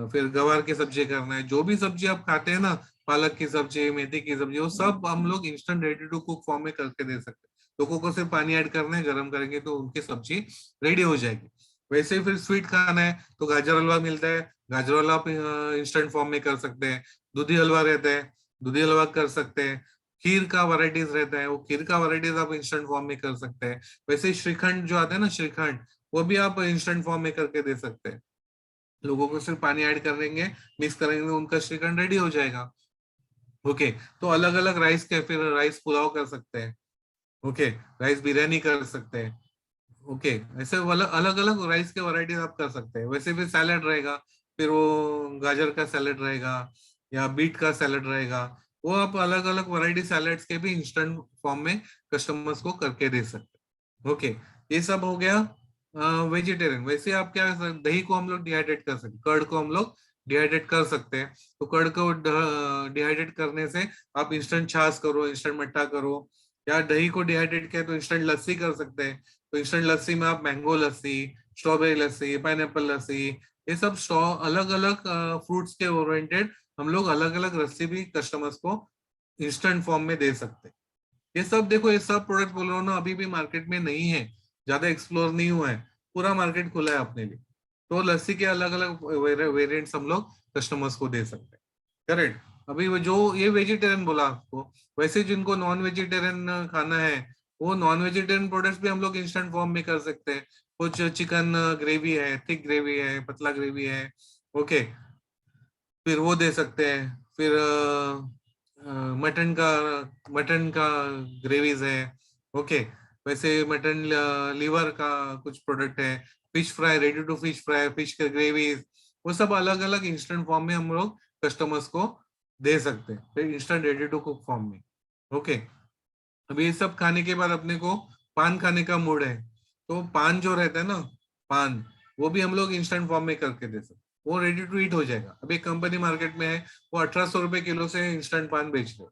फिर गवार की सब्जी करना है। जो भी सब्जी आप खाते हैं ना, पालक की सब्जी, मेथी की सब्जी, वो सब हम लोग instant ready to cook form में करके दे सकते हैं। लोगों को सिर्फ पानी ऐड करना है, गर्म करेंगे तो उनकी सब्जी रेडी हो जाएगी। वैसे ही फिर स्वीट खाना है तो गाजर हलवा मिलता है, गाजर हलवा आप इंस्टेंट फॉर्म में कर सकते हैं। दूधी हलवा रहता है, दूधी हलवा कर सकते हैं। खीर का वैरायटीज रहता है, वो खीर का वैरायटीज आप इंस्टेंट फॉर्म में कर सकते हैं। वैसे ही श्रीखंड जो आता है ना, श्रीखंड, वो भी आप इंस्टेंट फॉर्म में करके दे सकते हैं। लोगों को सिर्फ पानी ऐड कर देंगे, मिक्स करेंगे, उनका श्रीखंड रेडी हो जाएगा। ओके, तो अलग अलग राइस के फिर राइस पुलाव कर सकते हैं। ओके, राइस बिरयानी कर सकते हैं। ओके, ऐसे अलग अलग राइस के वैरायटीज आप कर सकते हैं। वैसे भी सैलेड रहेगा, फिर वो गाजर का सैलेड रहेगा या बीट का सैलेड रहेगा। वो आप अलग अलग वैरायटी सैलेड्स के भी इंस्टेंट फॉर्म में कस्टमर्स को करके दे सकते हैं। ओके, ये सब हो गया वेजिटेरियन। वैसे आप क्या कर सकते, दही को हम लोग डिहाइड्रेट कर सकते हैं, कर्ड को हम लोग डिहाइड्रेट कर सकते हैं। तो कर्ड को डिहाइड्रेट करने से आप इंस्टेंट छाछ करो, इंस्टेंट मट्ठा करो, या दही को डिहाइड्रेट किया तो इंस्टेंट लस्सी कर सकते हैं। तो इंस्टेंट लस्सी में आप मैंगो लस्सी, स्ट्रॉबेरी लस्सी, पाइनएप्पल लस्सी, ये सब अलग अलग फ्रूट्स के ओरिएंटेड हम लोग अलग अलग लस्सी भी कस्टमर्स को इंस्टेंट फॉर्म में दे सकते हैं। ये सब देखो, ये सब प्रोडक्ट बोल रहा हूँ ना, अभी भी मार्केट में नहीं है, ज्यादा एक्सप्लोर नहीं हुआ है, पूरा मार्केट खुला है अपने लिए। तो लस्सी के अलग अलग वेरिएंट्स हम लोग कस्टमर्स को दे सकते हैं। करेक्ट। अभी वो जो ये वेजिटेरियन बोला आपको, वैसे जिनको नॉन वेजिटेरियन खाना है, वो नॉन वेजिटेरियन प्रोडक्ट्स भी हम लोग इंस्टेंट फॉर्म में कर सकते हैं। कुछ चिकन ग्रेवी है, थिक ग्रेवी है, पतला ग्रेवी है, ओके, फिर वो दे सकते हैं। फिर मटन का मटन का ग्रेवीज है, ओके। वैसे मटन लीवर का कुछ प्रोडक्ट है, fish fry, ready to fish fry, fish का ग्रेवीज, वो सब अलग अलग इंस्टेंट फॉर्म में हम लोग कस्टमर्स को दे सकते हैं, फिर instant ready to cook form में, ओके। अभी ये सब खाने के बाद अपने को पान खाने का मूड है, तो पान जो रहता है ना, पान, वो भी हम लोग इंस्टेंट फॉर्म में करके दे सकते, वो रेडी टू ईट हो जाएगा। अभी कंपनी मार्केट में है, वो 1800 रुपए किलो से इंस्टेंट पान बेच रहे,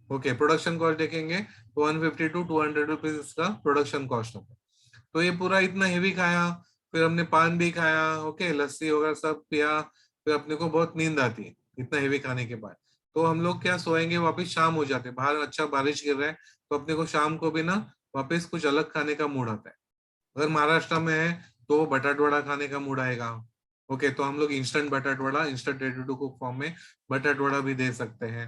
ओके। प्रोडक्शन कॉस्ट देखेंगे तो 150 to 200 रुपीज का प्रोडक्शन कॉस्ट होता है। तो ये पूरा इतना हेवी खाया, फिर हमने पान भी खाया, ओके, लस्सी वगैरह सब पिया, फिर अपने को बहुत नींद आती है इतना हेवी खाने के बाद। तो हम लोग क्या, सोएंगे वापिस, शाम हो जाते, बाहर अच्छा बारिश गिर रहा है, तो अपने को शाम को भी ना वापस कुछ अलग खाने का मूड आता है। अगर महाराष्ट्र में है तो बटाट वड़ा खाने का मूड आएगा, ओके, तो हम लोग instant batata vada, instant ready to cook form में बटाट वड़ा भी दे सकते हैं,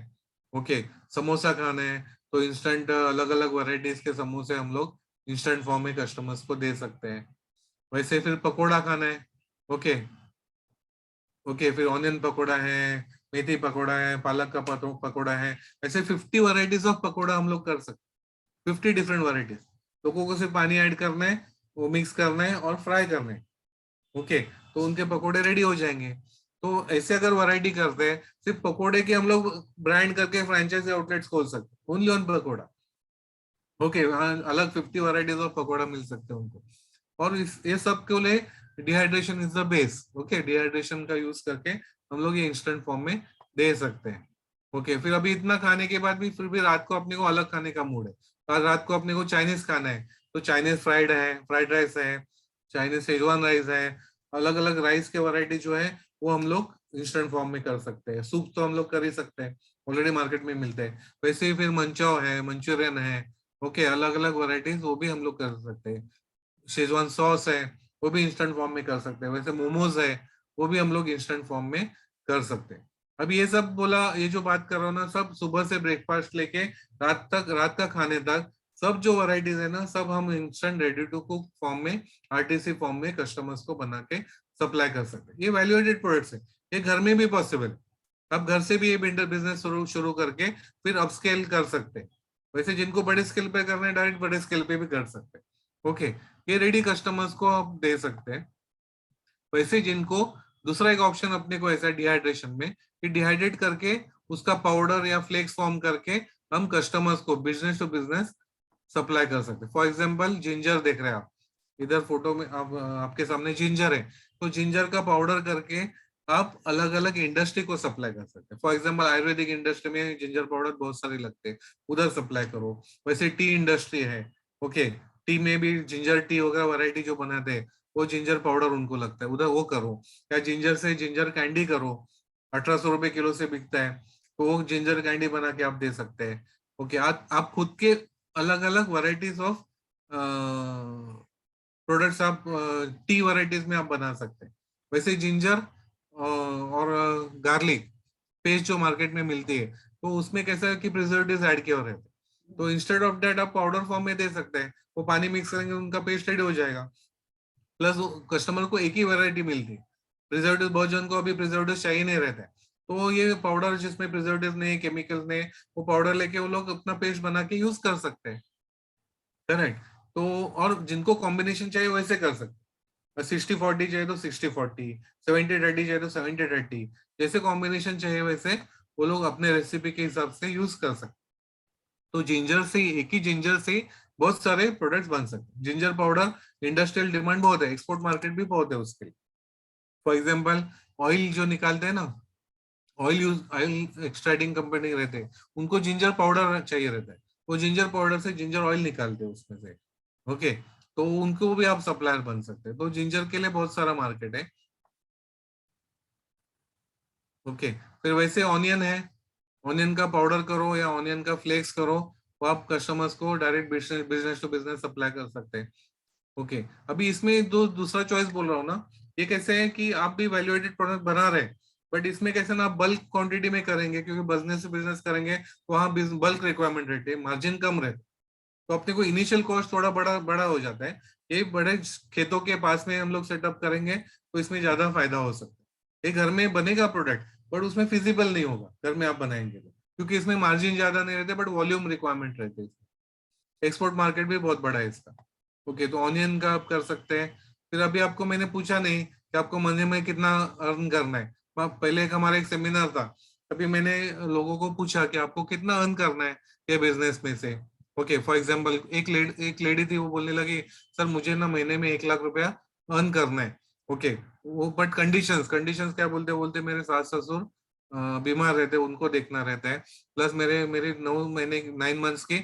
ओके। समोसा खाना है तो इंस्टेंट अलग अलग वैरायटीज के समोसे हम लोग इंस्टेंट फॉर्म में कस्टमर्स को दे सकते हैं। वैसे फिर पकोड़ा खाना है, ओके, ओके, फिर ऑनियन पकोड़ा है, मेथी पकोड़ा है, पालक का पकोड़ा है, ऐसे 50 वैरायटीज ऑफ पकोड़ा हम लोग कर सकते, 50 डिफरेंट वैरायटीज। लोगों को सिर्फ पानी ऐड करना है, वो मिक्स करना है और फ्राई करना है, ओके, तो उनके पकोड़े रेडी हो जाएंगे। तो ऐसे अगर वैरायटी करते हैं, सिर्फ पकोड़े के हम लोग ब्रांड करके फ्रेंचाइजी आउटलेट्स खोल सकते हैं, ओनली ऑन पकोड़ा, ओके। अलग 50 वैरायटीज ऑफ पकोड़ा मिल सकते हैं उनको। और ये सब के लिए dehydration is the base, okay, dehydration का यूज करके हम लोग ये इंस्टेंट फॉर्म में दे सकते हैं, ओके। फिर अभी इतना खाने के बाद भी फिर भी रात को अपने को अलग खाने का मूड है, और रात को अपने को चाइनीज खाना है, तो चाइनीज फ्राइड है, फ्राइड राइस है, चाइनीज शेजवान राइस है, अलग अलग राइस के वैरायटी जो है वो हम लोग इंस्टेंट फॉर्म में कर सकते हैं। सूप तो हम लोग कर ही सकते हैं, ऑलरेडी मार्केट में मिलते हैं। वैसे ही फिर मंचाओ है, मंचूरियन है, ओके, अलग अलग वैरायटीज वो भी हम लोग कर सकते हैं। शेजवान सॉस है, वो भी इंस्टेंट फॉर्म में कर सकते हैं। वैसे मोमोज है, वो भी हम लोग इंस्टेंट फॉर्म में कर सकते हैं। अब ये सब बोला, ये जो बात कर रहा हूँ ना, सब सुबह से ब्रेकफास्ट लेके रात तक, रात का खाने तक, सब जो वैरायटीज है ना, सब हम instant ready to cook form में, आरटीसी फॉर्म में कस्टमर्स को बना के सप्लाई कर सकते हैं। ये वैल्यू एडेड प्रोडक्ट्स है, ये घर में भी पॉसिबल है। आप घर से भी ये बिल्डर बिजनेस शुरू शुरू करके फिर अपस्केल कर सकते हैं। वैसे जिनको बड़े स्केल पे करना है, डायरेक्ट बड़े स्केल पे भी कर सकते हैं, ओके। ये रेडी कस्टमर्स को आप दे सकते हैं। वैसे जिनको दूसरा एक ऑप्शन अपने को ऐसा डिहाइड्रेशन में, कि डिहाइड्रेट करके उसका पाउडर या फ्लेक्स फॉर्म करके हम कस्टमर्स को बिजनेस टू बिजनेस सप्लाई कर सकते हैं। फॉर एग्जांपल जिंजर देख रहे हैं आप इधर फोटो में, आप आपके सामने जिंजर है, तो जिंजर का पाउडर करके आप अलग अलग इंडस्ट्री को सप्लाई कर सकते हैं। फॉर एग्जांपल आयुर्वेदिक इंडस्ट्री में जिंजर पाउडर बहुत सारे लगते हैं, उधर सप्लाई करो। वैसे टी इंडस्ट्री है, ओके, टी में भी जिंजर टी वगैरह वैरायटी जो बनाते हैं, वो जिंजर पाउडर उनको लगता है, उधर वो करो। या जिंजर से जिंजर कैंडी करो, 1800 रुपए किलो से बिकता है, तो वो जिंजर कैंडी बना के आप दे सकते हैं, ओके। आप खुद के अलग अलग वैरायटीज ऑफ प्रोडक्ट्स आप टी वैरायटीज में आप बना सकते हैं। वैसे जिंजर और गार्लिक पेस्ट जो मार्केट में मिलती है, तो उसमें कैसा है कि प्रिजर्वेटिव्स ऐड किए हुए रहते हैं, तो इंस्टेड ऑफ दैट आप पाउडर फॉर्म में दे सकते हैं। वो पानी मिक्स करेंगे, उनका पेस्ट रेडी हो जाएगा। प्लस कस्टमर को एक ही वैरायटी मिलती है। प्रिजर्वेटिव, बहुत जन को अभी प्रिजर्वेटिव चाहिए नहीं रहता है, तो ये पाउडर जिसमें प्रिजर्वेटिव नहीं, केमिकल्स नहीं, वो पाउडर लेके वो लोग अपना पेस्ट बना के यूज कर सकते हैं, करेक्ट। तो और जिनको कॉम्बिनेशन चाहिए वैसे कर सकते हैं, 60-40 चाहिए तो 60-40, 70-30 चाहिए तो 70-30, जैसे कॉम्बिनेशन चाहिए वैसे वो लोग अपने रेसिपी के हिसाब से यूज कर सकते हैं। तो जिंजर से, एक ही जिंजर से बहुत सारे प्रोडक्ट्स बन सकते हैं। जिंजर पाउडर इंडस्ट्रियल डिमांड बहुत है, एक्सपोर्ट मार्केट भी बहुत है उसके लिए। फॉर एग्जाम्पल ऑयल जो निकालते हैं ना, ऑयल एक्सट्रैक्टिंग कंपनी रहते हैं, उनको जिंजर पाउडर चाहिए रहता है, वो जिंजर पाउडर से जिंजर ऑयल निकालते हैं उसमें से, ओके। तो उनको भी आप सप्लायर बन सकते हैं। तो जिंजर के लिए बहुत सारा मार्केट है। ओके, फिर वैसे ऑनियन है, ऑनियन का पाउडर करो या ऑनियन का फ्लेक्स करो, वो आप कस्टमर्स को direct business business to business supply कर सकते हैं। ओके, अभी इसमें दूसरा चॉइस बोल रहा हूँ ना, ये कैसे है कि आप भी वैल्यू एडेड प्रोडक्ट बना रहे हैं, बट इसमें कैसे ना आप बल्क क्वांटिटी में करेंगे, क्योंकि बिजनेस से बिजनेस करेंगे तो वहाँ बल्क रिक्वायरमेंट रहती है, मार्जिन कम रहता है, तो अपने को इनिशियल कॉस्ट थोड़ा बड़ा बड़ा हो जाता है। ये बड़े खेतों के पास में हम लोग सेटअप करेंगे तो इसमें ज्यादा फायदा हो सकता है। ये घर में बनेगा प्रोडक्ट, बट उसमें फिजिबल नहीं होगा घर में आप बनाएंगे तो, क्योंकि इसमें मार्जिन ज्यादा नहीं रहते, बट वॉल्यूम रिक्वायरमेंट रहते हैं। एक्सपोर्ट मार्केट भी बहुत बड़ा है इसका। ओके, तो ऑनियन का आप कर सकते हैं। फिर अभी आपको मैंने पूछा नहीं कि आपको महीने में कितना अर्न करना है। पहले हमारा एक सेमिनार था, अभी मैंने लोगों को पूछा कि आपको कितना अर्न करना है ये बिजनेस में से। ओके, फॉर एग्जाम्पल एक लेडी थी, वो बोलने लगी सर मुझे ना महीने में 1 लाख रुपया अर्न करना है। ओके, वो बट कंडीशंस कंडीशंस क्या बोलते बोलते मेरे सास ससुर बीमार रहते, उनको देखना रहता है, प्लस मेरे मेरे 9 महीने 9 मंथ्स की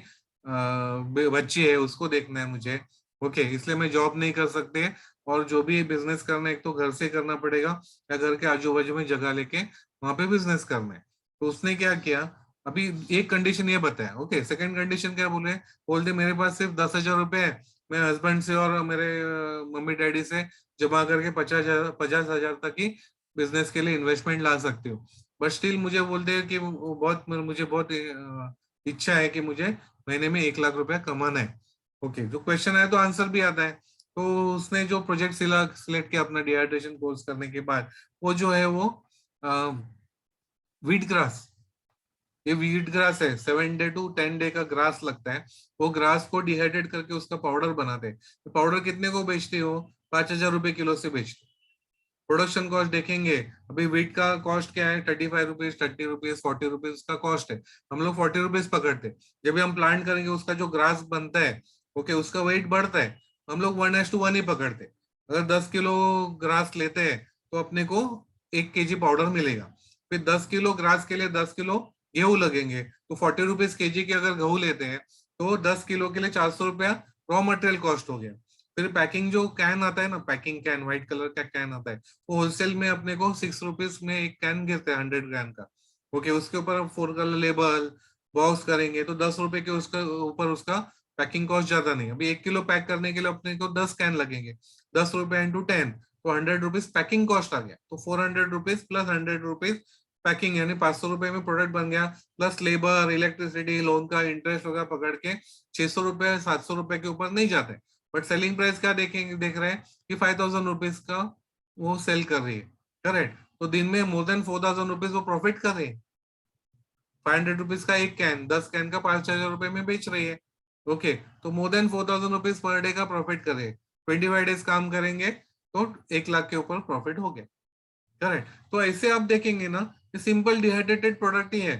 बच्ची है, उसको देखना है मुझे। ओके, इसलिए मैं जॉब नहीं कर सकते, और जो भी बिजनेस करना है एक तो घर से करना पड़ेगा या घर के आजू बाजू में जगह लेके वहां पे बिजनेस करना है। तो उसने क्या किया, अभी एक कंडीशन ये बताया। ओके, सेकंड कंडीशन क्या बोले, बोलते मेरे पास सिर्फ 10,000 रुपए है, मैं हस्बैंड से और मेरे मम्मी डैडी से जमा करके 50,000 तक ही बिजनेस के लिए इन्वेस्टमेंट ला सकती हूँ। बट स्टिल मुझे बोलते हैं कि मुझे बहुत इच्छा है कि मुझे महीने में 1 लाख रुपया कमाना है। ओके, जो क्वेश्चन है तो आंसर भी आता है। तो उसने जो प्रोजेक्ट सिलेक्ट किया अपना डिहाइड्रेशन कोर्स करने के बाद, वो जो है वो वीट ग्रास, ये वीट ग्रास है, 7 to 10 डे का ग्रास लगता है। वो ग्रास को डिहाइड्रेट करके उसका पाउडर बनाते हैं। तो पाउडर कितने को बेचते हो, 5,000 रुपए किलो से बेचते हो। प्रोडक्शन कॉस्ट देखेंगे, अभी वीट का कॉस्ट क्या है, 35 रुपीज, 30 रुपीज, 40 रुपीज का कॉस्ट है। हम लोग 40 रुपीज पकड़ते हैं। जब भी हम प्लांट करेंगे उसका जो ग्रास बनता है, ओके, उसका वेट बढ़ता है, हम लोग 1:1 ही पकड़ते हैं। अगर 10 किलो ग्रास लेते हैं तो अपने को 1 kg पाउडर मिलेगा। फिर 10 किलो ग्रास के लिए 10 किलो गेहूं लगेंगे, तो 40 रुपीज kg के अगर गेहूं लेते हैं तो 10 किलो के लिए 400 रुपया रॉ मटेरियल कॉस्ट हो गया। फिर पैकिंग जो कैन आता है ना, पैकिंग कैन, व्हाइट कलर का कैन आता है, वो होलसेल में अपने को 6 रुपीज में एक कैन गिरता है, 100 ग्राम का। ओके, उसके ऊपर 4 कलर लेबल बॉक्स करेंगे तो 10 रुपए के उसका ऊपर उसका पैकिंग कॉस्ट ज्यादा नहीं। अभी 1 किलो पैक करने के लिए अपने को 10 कैन लगेंगे, 10 रुपए इंटू 10, तो 100 रुपीज पैकिंग कॉस्ट आ गया। तो 400 रुपीज प्लस 100 रुपीज पैकिंग, यानी 500 रुपए में प्रोडक्ट बन गया, प्लस लेबर, इलेक्ट्रिसिटी, लोन का इंटरेस्ट वगैरह पकड़ के 600 रुपए 700 रुपए के ऊपर नहीं जाते। बट सेलिंग प्राइस क्या देखेंगे, देख रहे हैं कि 5,000 रुपीज का वो सेल कर रही है। करेक्ट, तो दिन में मोर देन 4,000 रुपीज वो प्रॉफिट कर रही है। 500 रुपीज का एक कैन, 10 कैन का 5,000 रुपए में बेच रही है। ओके, तो more than 4,000 rupees per day का प्रॉफिट करे, 25 डेज काम करेंगे तो 1 लाख के ऊपर प्रॉफिट हो गया। करेक्ट, तो ऐसे आप देखेंगे ना, सिंपल डिहाइड्रेटेड प्रोडक्ट ही है,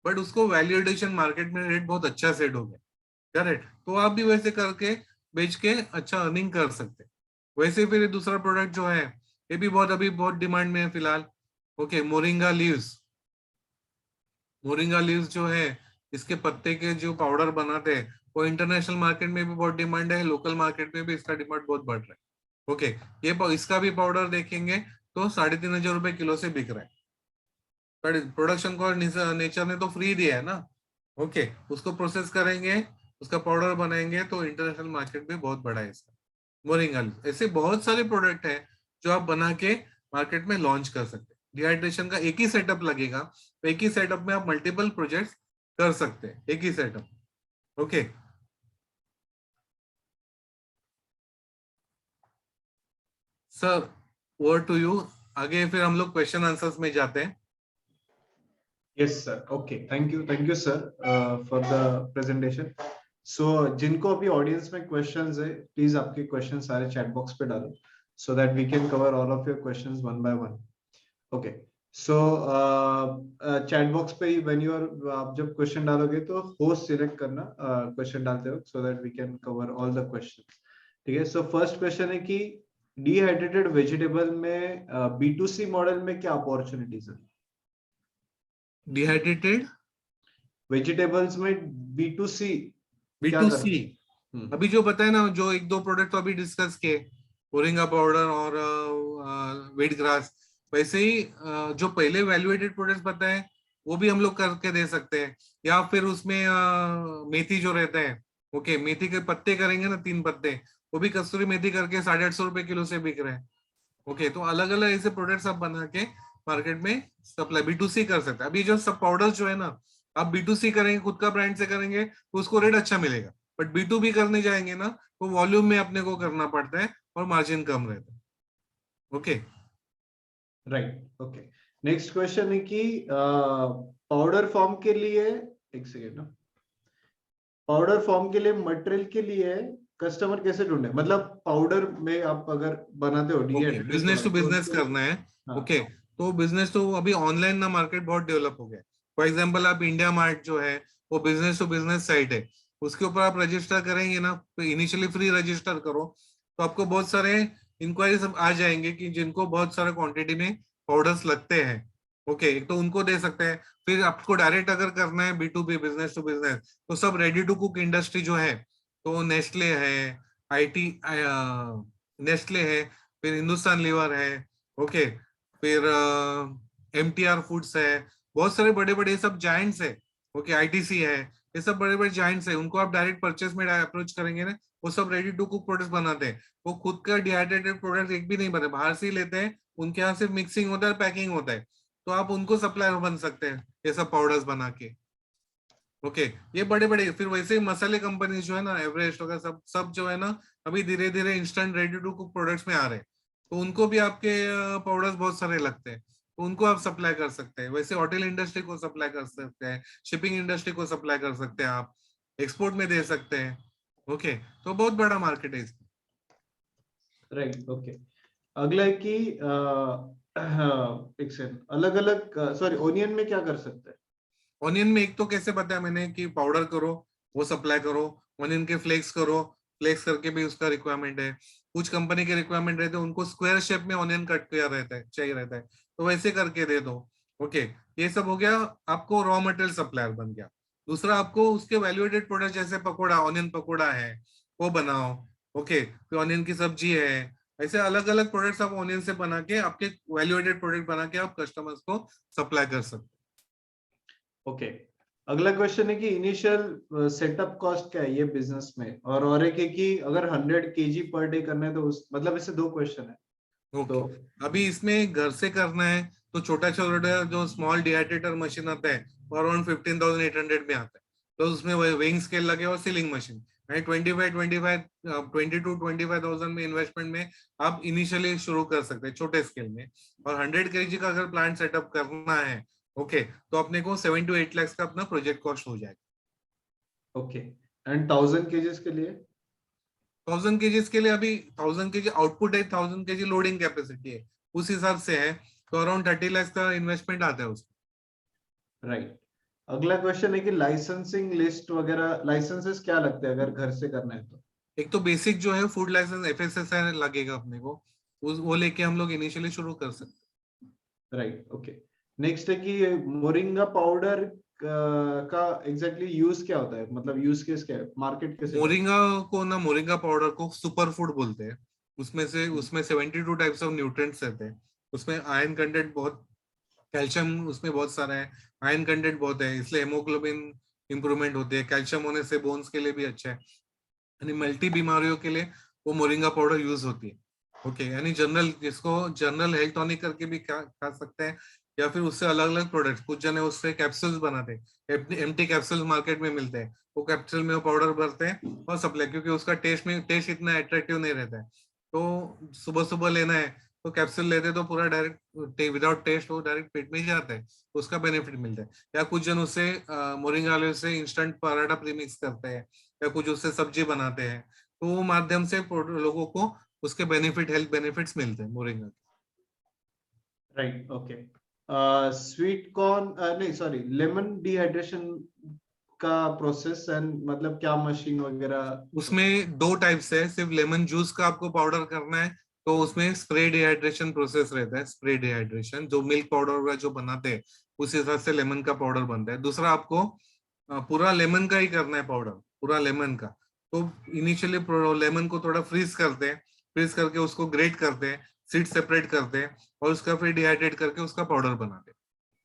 बट उसको वैल्यू एडिशन मार्केट में रेट बहुत अच्छा सेट हो गया। करेक्ट, तो आप भी वैसे करके बेच के अच्छा अर्निंग कर सकते हैं। वैसे फिर दूसरा प्रोडक्ट जो है, ये भी बहुत अभी बहुत डिमांड में है फिलहाल। Okay, moringa leaves. Moringa leaves जो है, इसके पत्ते के जो पाउडर बनाते हैं, वो इंटरनेशनल मार्केट में भी बहुत डिमांड है, लोकल मार्केट में भी इसका डिमांड बहुत बढ़ रहा है। ओके, इसका भी पाउडर देखेंगे तो 3,500 रुपए किलो से बिक रहा है। प्रोडक्शन कॉस्ट नेचर ने तो फ्री दिया है ना। ओके, उसको प्रोसेस करेंगे, उसका पाउडर बनाएंगे, तो इंटरनेशनल मार्केट भी बहुत बड़ा है इसका। मोरिंगा ऐसे बहुत सारे प्रोडक्ट है जो आप बना के मार्केट में लॉन्च कर सकते हैं। डिहाइड्रेशन का एक ही सेटअप लगेगा, तो एक ही सेटअप में आप मल्टीपल प्रोजेक्ट्स कर सकते हैं, एक ही setup. Okay sir, over to you. आगे फिर हम लोग क्वेश्चन आंसर्स में जाते हैं। Yes sir, okay, thank you sir for the presentation. So जिनको अभी ऑडियंस में क्वेश्चंस है, प्लीज आपके क्वेश्चन सारे चैट बॉक्स पे डालो, so that we can cover all of your questions one by one. Okay, so chat box पे व्हेन यू आर, आप जब क्वेश्चन डालोगे तो होस्ट सिलेक्ट करना क्वेश्चन डालते वक्त, so that we can cover all the questions. ठीक है, सो फर्स्ट क्वेश्चन है कि डिहाइड्रेटेड वेजिटेबल में B2C मॉडल में क्या अपॉर्चुनिटीज है? डिहाइड्रेटेड वेजिटेबल्स में B2C क्या कर B2C, अभी जो बताए ना, जो एक दो प्रोडक्ट तो अभी डिस्कस किए, मोरिंगा पाउडर और व्हीट ग्रास, वैसे ही जो पहले वैल्यूएटेड प्रोडक्ट्स बताए वो भी हम लोग करके दे सकते हैं। या फिर उसमें मेथी जो रहता है, ओके, मेथी के पत्ते करेंगे ना, 3 पत्ते, वो भी कस्तूरी मेथी करके 850 रुपए किलो से बिक रहे हैं। ओके, तो अलग अलग ऐसे प्रोडक्ट्स आप बना के मार्केट में सप्लाई B2C कर सकते हैं। अभी जो सब पाउडर जो है ना, आप B2C करेंगे, खुद का ब्रांड से करेंगे तो उसको रेट अच्छा मिलेगा, बट B2B करने जाएंगे ना तो वॉल्यूम में अपने को करना पड़ता है और मार्जिन कम रहता है। Okay, right, okay. Next question है कि पाउडर फॉर्म के लिए, एक सेकेंड ना, पाउडर फॉर्म के लिए मटेरियल के लिए कस्टमर कैसे ढूंढे? मतलब पाउडर में आप अगर बनाते हो okay, dehydrated business to product तो बिजनेस उसके, करना है। हाँ, ओके, तो बिजनेस तो अभी ऑनलाइन ना मार्केट बहुत डेवलप हो गया। फॉर एग्जांपल, आप इंडिया मार्ट जो है वो बिजनेस टू बिजनेस साइट है, उसके ऊपर आप रजिस्टर करेंगे ना, तो इनिशियली फ्री रजिस्टर करो, तो आपको बहुत सारे इंक्वायरीज आ जाएंगे कि जिनको बहुत सारे क्वांटिटी में पाउडर्स लगते हैं। ओके, एक तो उनको दे सकते हैं। फिर आपको डायरेक्ट अगर करना है B2B, बिजनेस टू बिजनेस, तो सब रेडी टू कुक इंडस्ट्री जो है, तो नेस्ले है, IT, नेस्ले है, फिर हिंदुस्तान लीवर है, ओके, फिर MTR फूड्स है, बहुत सारे बड़े बड़े सब जायंट्स है। ओके, ITC है, ये सब बड़े बड़े जायंट्स है, उनको आप डायरेक्ट परचेस में अप्रोच करेंगे ना, वो सब रेडी टू कुक प्रोडक्ट्स बनाते हैं। वो खुद का डिहाइड्रेटेड प्रोडक्ट एक भी नहीं बनाते, बाहर से ही लेते हैं, उनके यहाँ सिर्फ मिक्सिंग होता है, पैकिंग होता है, तो आप उनको सप्लायर बन सकते हैं ये सब पाउडर्स बना के। ओके, ये बड़े बड़े, फिर वैसे ही मसाले कंपनी जो है ना, एवरेस्ट वगैरह, सब सब जो है ना, अभी धीरे धीरे instant ready to cook products में आ रहे हैं, तो उनको भी आपके पाउडर्स बहुत सारे लगते हैं, तो उनको आप सप्लाई कर सकते हैं। वैसे होटल इंडस्ट्री को सप्लाई कर सकते हैं, शिपिंग इंडस्ट्री को सप्लाई कर सकते हैं, आप एक्सपोर्ट में दे सकते हैं। ओके, तो बहुत बड़ा मार्केट है इसमें। Right, okay. अगला है कि एक सेकंड, अलग अलग, सॉरी, ओनियन में क्या कर सकते हैं? ऑनियन में एक तो कैसे बताया मैंने कि पाउडर करो, वो सप्लाई करो, ऑनियन के फ्लेक्स करो, फ्लेक्स करके भी उसका रिक्वायरमेंट है। कुछ कंपनी के रिक्वायरमेंट रहते हैं, उनको स्क्वायर शेप में ऑनियन कट किया रहता है, चाहिए रहता है, तो वैसे करके दे दो। ओके, ये सब हो गया, आपको रॉ मटेरियल सप्लायर बन गया। दूसरा, आपको उसके वैल्यूएटेड प्रोडक्ट जैसे पकोड़ा, ऑनियन पकोड़ा है, वो बनाओ। ओके, फिर ऑनियन की सब्जी है, ऐसे अलग अलग प्रोडक्ट्स आप ऑनियन से बना के, आपके वैल्यूएटेड प्रोडक्ट बना के आप कस्टमर्स को सप्लाई कर सकते हैं। ओके। अगला क्वेश्चन है कि इनिशियल सेटअप कॉस्ट क्या है ये बिजनेस में, और एक है कि अगर 100 kg पर डे करना है तो उस, मतलब इससे दो क्वेश्चन है तो। ओके, अभी इसमें घर से करना है तो छोटा छोटा जो स्मॉल डिहाइड्रेटर मशीन आता है वो अराउंड 15,800 में आता है, तो उसमें वेइंग स्केल लगे और सीलिंग मशीन, 22,000 में इन्वेस्टमेंट में आप इनिशियली शुरू कर सकते हैं छोटे स्केल में। और 100 kg का अगर प्लांट सेटअप करना है, ओके, तो अपने को 7 to 8 लाख का अपना प्रोजेक्ट कॉस्ट हो जाएगा। ओके, एंड 1000 kg के लिए? 1000 kg के लिए अभी 1000 kg आउटपुट है, 1000 kg लोडिंग कैपेसिटी है, उस हिसाब से है, तो अराउंड 30 लाख का इन्वेस्टमेंट आता है उसमें। राइट। अगला क्वेश्चन है कि लाइसेंसिंग लिस्ट वगैरह, लाइसेंसेस क्या लगते हैं अगर घर से करना है तो? एक तो बेसिक जो है फूड लाइसेंस FSSAI लगेगा अपने को, वो लेके हम लोग इनिशियली शुरू कर सकते राइट, ओके। नेक्स्ट है कि मोरिंगा पाउडर का एग्जैक्टली यूज क्या होता है, मतलब यूज केस क्या है, मार्केट हैं। कैसे करते मोरिंगा को ना, मोरिंगा पाउडर को सुपर फूड बोलते हैं। हैं? उसमें 72 टाइप्स ऑफ न्यूट्रिएंट्स रहते हैं। उसमें आयरन कंटेंट बहुत, कैल्शियम उसमें बहुत सारा है, आयरन कंटेंट बहुत है, इसलिए हेमोग्लोबिन इंप्रूवमेंट होती है, कैल्शियम होने से बोन्स के लिए भी अच्छा है, यानी मल्टी बीमारियों के लिए वो मोरिंगा पाउडर यूज होती है। ओके, यानी जनरल, जिसको जनरल हेल्थ टॉनिक करके भी खा सकते हैं, या फिर उससे अलग अलग प्रोडक्ट, कुछ जने उससे कैप्सूल्स बनाते हैं, एम्प्टी कैप्सूल्स मार्केट में मिलते हैं, वो कैप्सूल में वो पाउडर भरते हैं और सप्लाई, क्योंकि उसका टेस्ट इतना अट्रैक्टिव नहीं रहता है, तो सुबह सुबह लेना है तो कैप्सूल लेते तो पूरा डायरेक्ट विदाउट टेस्ट वो डायरेक्ट पेट में ही जाता है, तो उसका बेनिफिट मिलता है। या कुछ जन उससे मोरिंगा ऑयल से इंस्टेंट पराठा प्रीमिक्स करते हैं, या कुछ उससे सब्जी बनाते हैं, तो वो माध्यम से लोगों को उसके बेनिफिट, हेल्थ बेनिफिट्स मिलते हैं मोरिंगा के। Right, okay. स्वीट कॉर्न, नहीं सॉरी, लेमन डिहाइड्रेशन का प्रोसेस एंड मतलब क्या मशीन वगैरह होता है? उसमें दो टाइप्स है, सिर्फ लेमन जूस का आपको पाउडर करना है तो उसमें स्प्रे डिहाइड्रेशन प्रोसेस रहता है। स्प्रे डिहाइड्रेशन जो मिल्क पाउडर वगैरह जो बनाते हैं उस हिसाब से लेमन का पाउडर बनता है। दूसरा, आपको पूरा लेमन का ही करना है पाउडर, पूरा लेमन का, तो इनिशियली लेमन को थोड़ा फ्रीज करते हैं, फ्रीज करके उसको ग्रेट करते हैं, सीड सेपरेट करते हैं और उसका फिर डिहाइड्रेट करके उसका पाउडर बनाते हैं।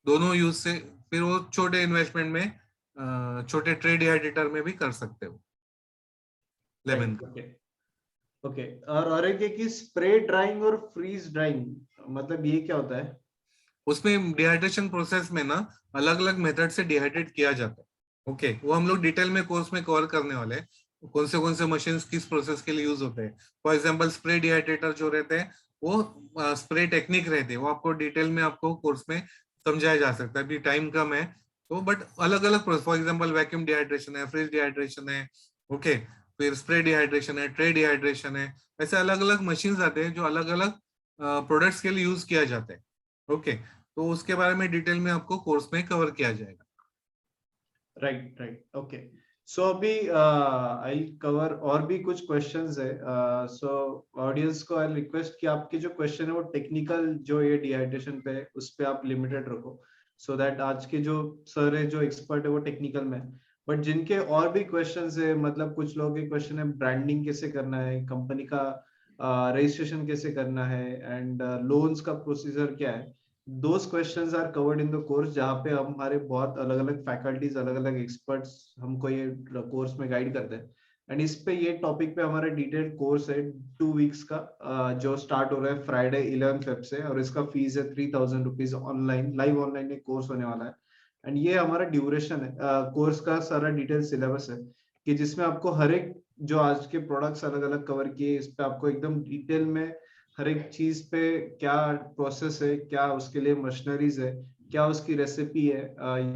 दोनों यूज से फिर वो छोटे इन्वेस्टमेंट में छोटे ट्रे डिहाइड्रेटर में भी कर सकते हो लेमन राइट, का। Okay okay. और एक है कि स्प्रे ड्राइंग और फ्रीज ड्राइंग, मतलब ये क्या होता है? उसमें डिहाइड्रेशन प्रोसेस में ना अलग अलग मेथड से डिहाइड्रेट किया जाता है। ओके, वो हम लोग डिटेल में कोर्स में कवर करने वाले हैं, कौन से मशीन किस प्रोसेस के लिए यूज होते हैं। फॉर एग्जांपल स्प्रे डिहाइड्रेटर जो रहते हैं वो स्प्रे टेक्निक रहते हैं, वो आपको डिटेल में आपको कोर्स में समझाया जा सकता है। अभी टाइम कम है तो, बट अलग अलग process, for example vacuum dehydration है, फ्रीज डिहाइड्रेशन है, ओके, फिर स्प्रे डिहाइड्रेशन है, ट्रे डिहाइड्रेशन है। ऐसे अलग अलग मशीन आते हैं जो अलग अलग प्रोडक्ट्स के लिए यूज किया जाता है। ओके, तो उसके बारे में डिटेल में आपको कोर्स में कवर किया जाएगा। Right right, okay. सो अभी आई कवर और भी कुछ क्वेश्चंस है। सो ऑडियंस को आई रिक्वेस्ट कि आपके जो क्वेश्चन है वो टेक्निकल जो ये डिहाइड्रेशन पे है उस पे आप लिमिटेड रखो, सो दैट आज के जो सर है जो एक्सपर्ट है वो टेक्निकल में। बट जिनके और भी क्वेश्चंस है, मतलब कुछ लोगों के क्वेश्चन है ब्रांडिंग कैसे करना है, कंपनी का रजिस्ट्रेशन कैसे करना है, एंड लोन्स का प्रोसीजर क्या है, those questions are covered in the course, जहाँ पे हमारे बहुत अलग अलग फैकल्टीज, अलग अलग एक्सपर्ट्स हमको ये कोर्स में गाइड करते हैं। एंड इस पे ये टॉपिक पे हमारा डिटेल्ड कोर्स है 2 वीक्स का, जो स्टार्ट हो रहा है फ्राइडे 11 फेब से, और इसका फीस है 3000 रुपीज। ऑनलाइन, लाइव ऑनलाइन ये कोर्स होने वाला है। एंड ये हमारा ड्यूरेशन है, कोर्स का सारा डिटेल सिलेबस है, कि जिसमें आपको हर एक जो आज के प्रोडक्ट्स अलग अलग कवर किए, इस पे आपको एकदम डिटेल में हर एक चीज पे क्या प्रोसेस है, क्या उसके लिए मशीनरीज है, क्या उसकी रेसिपी है,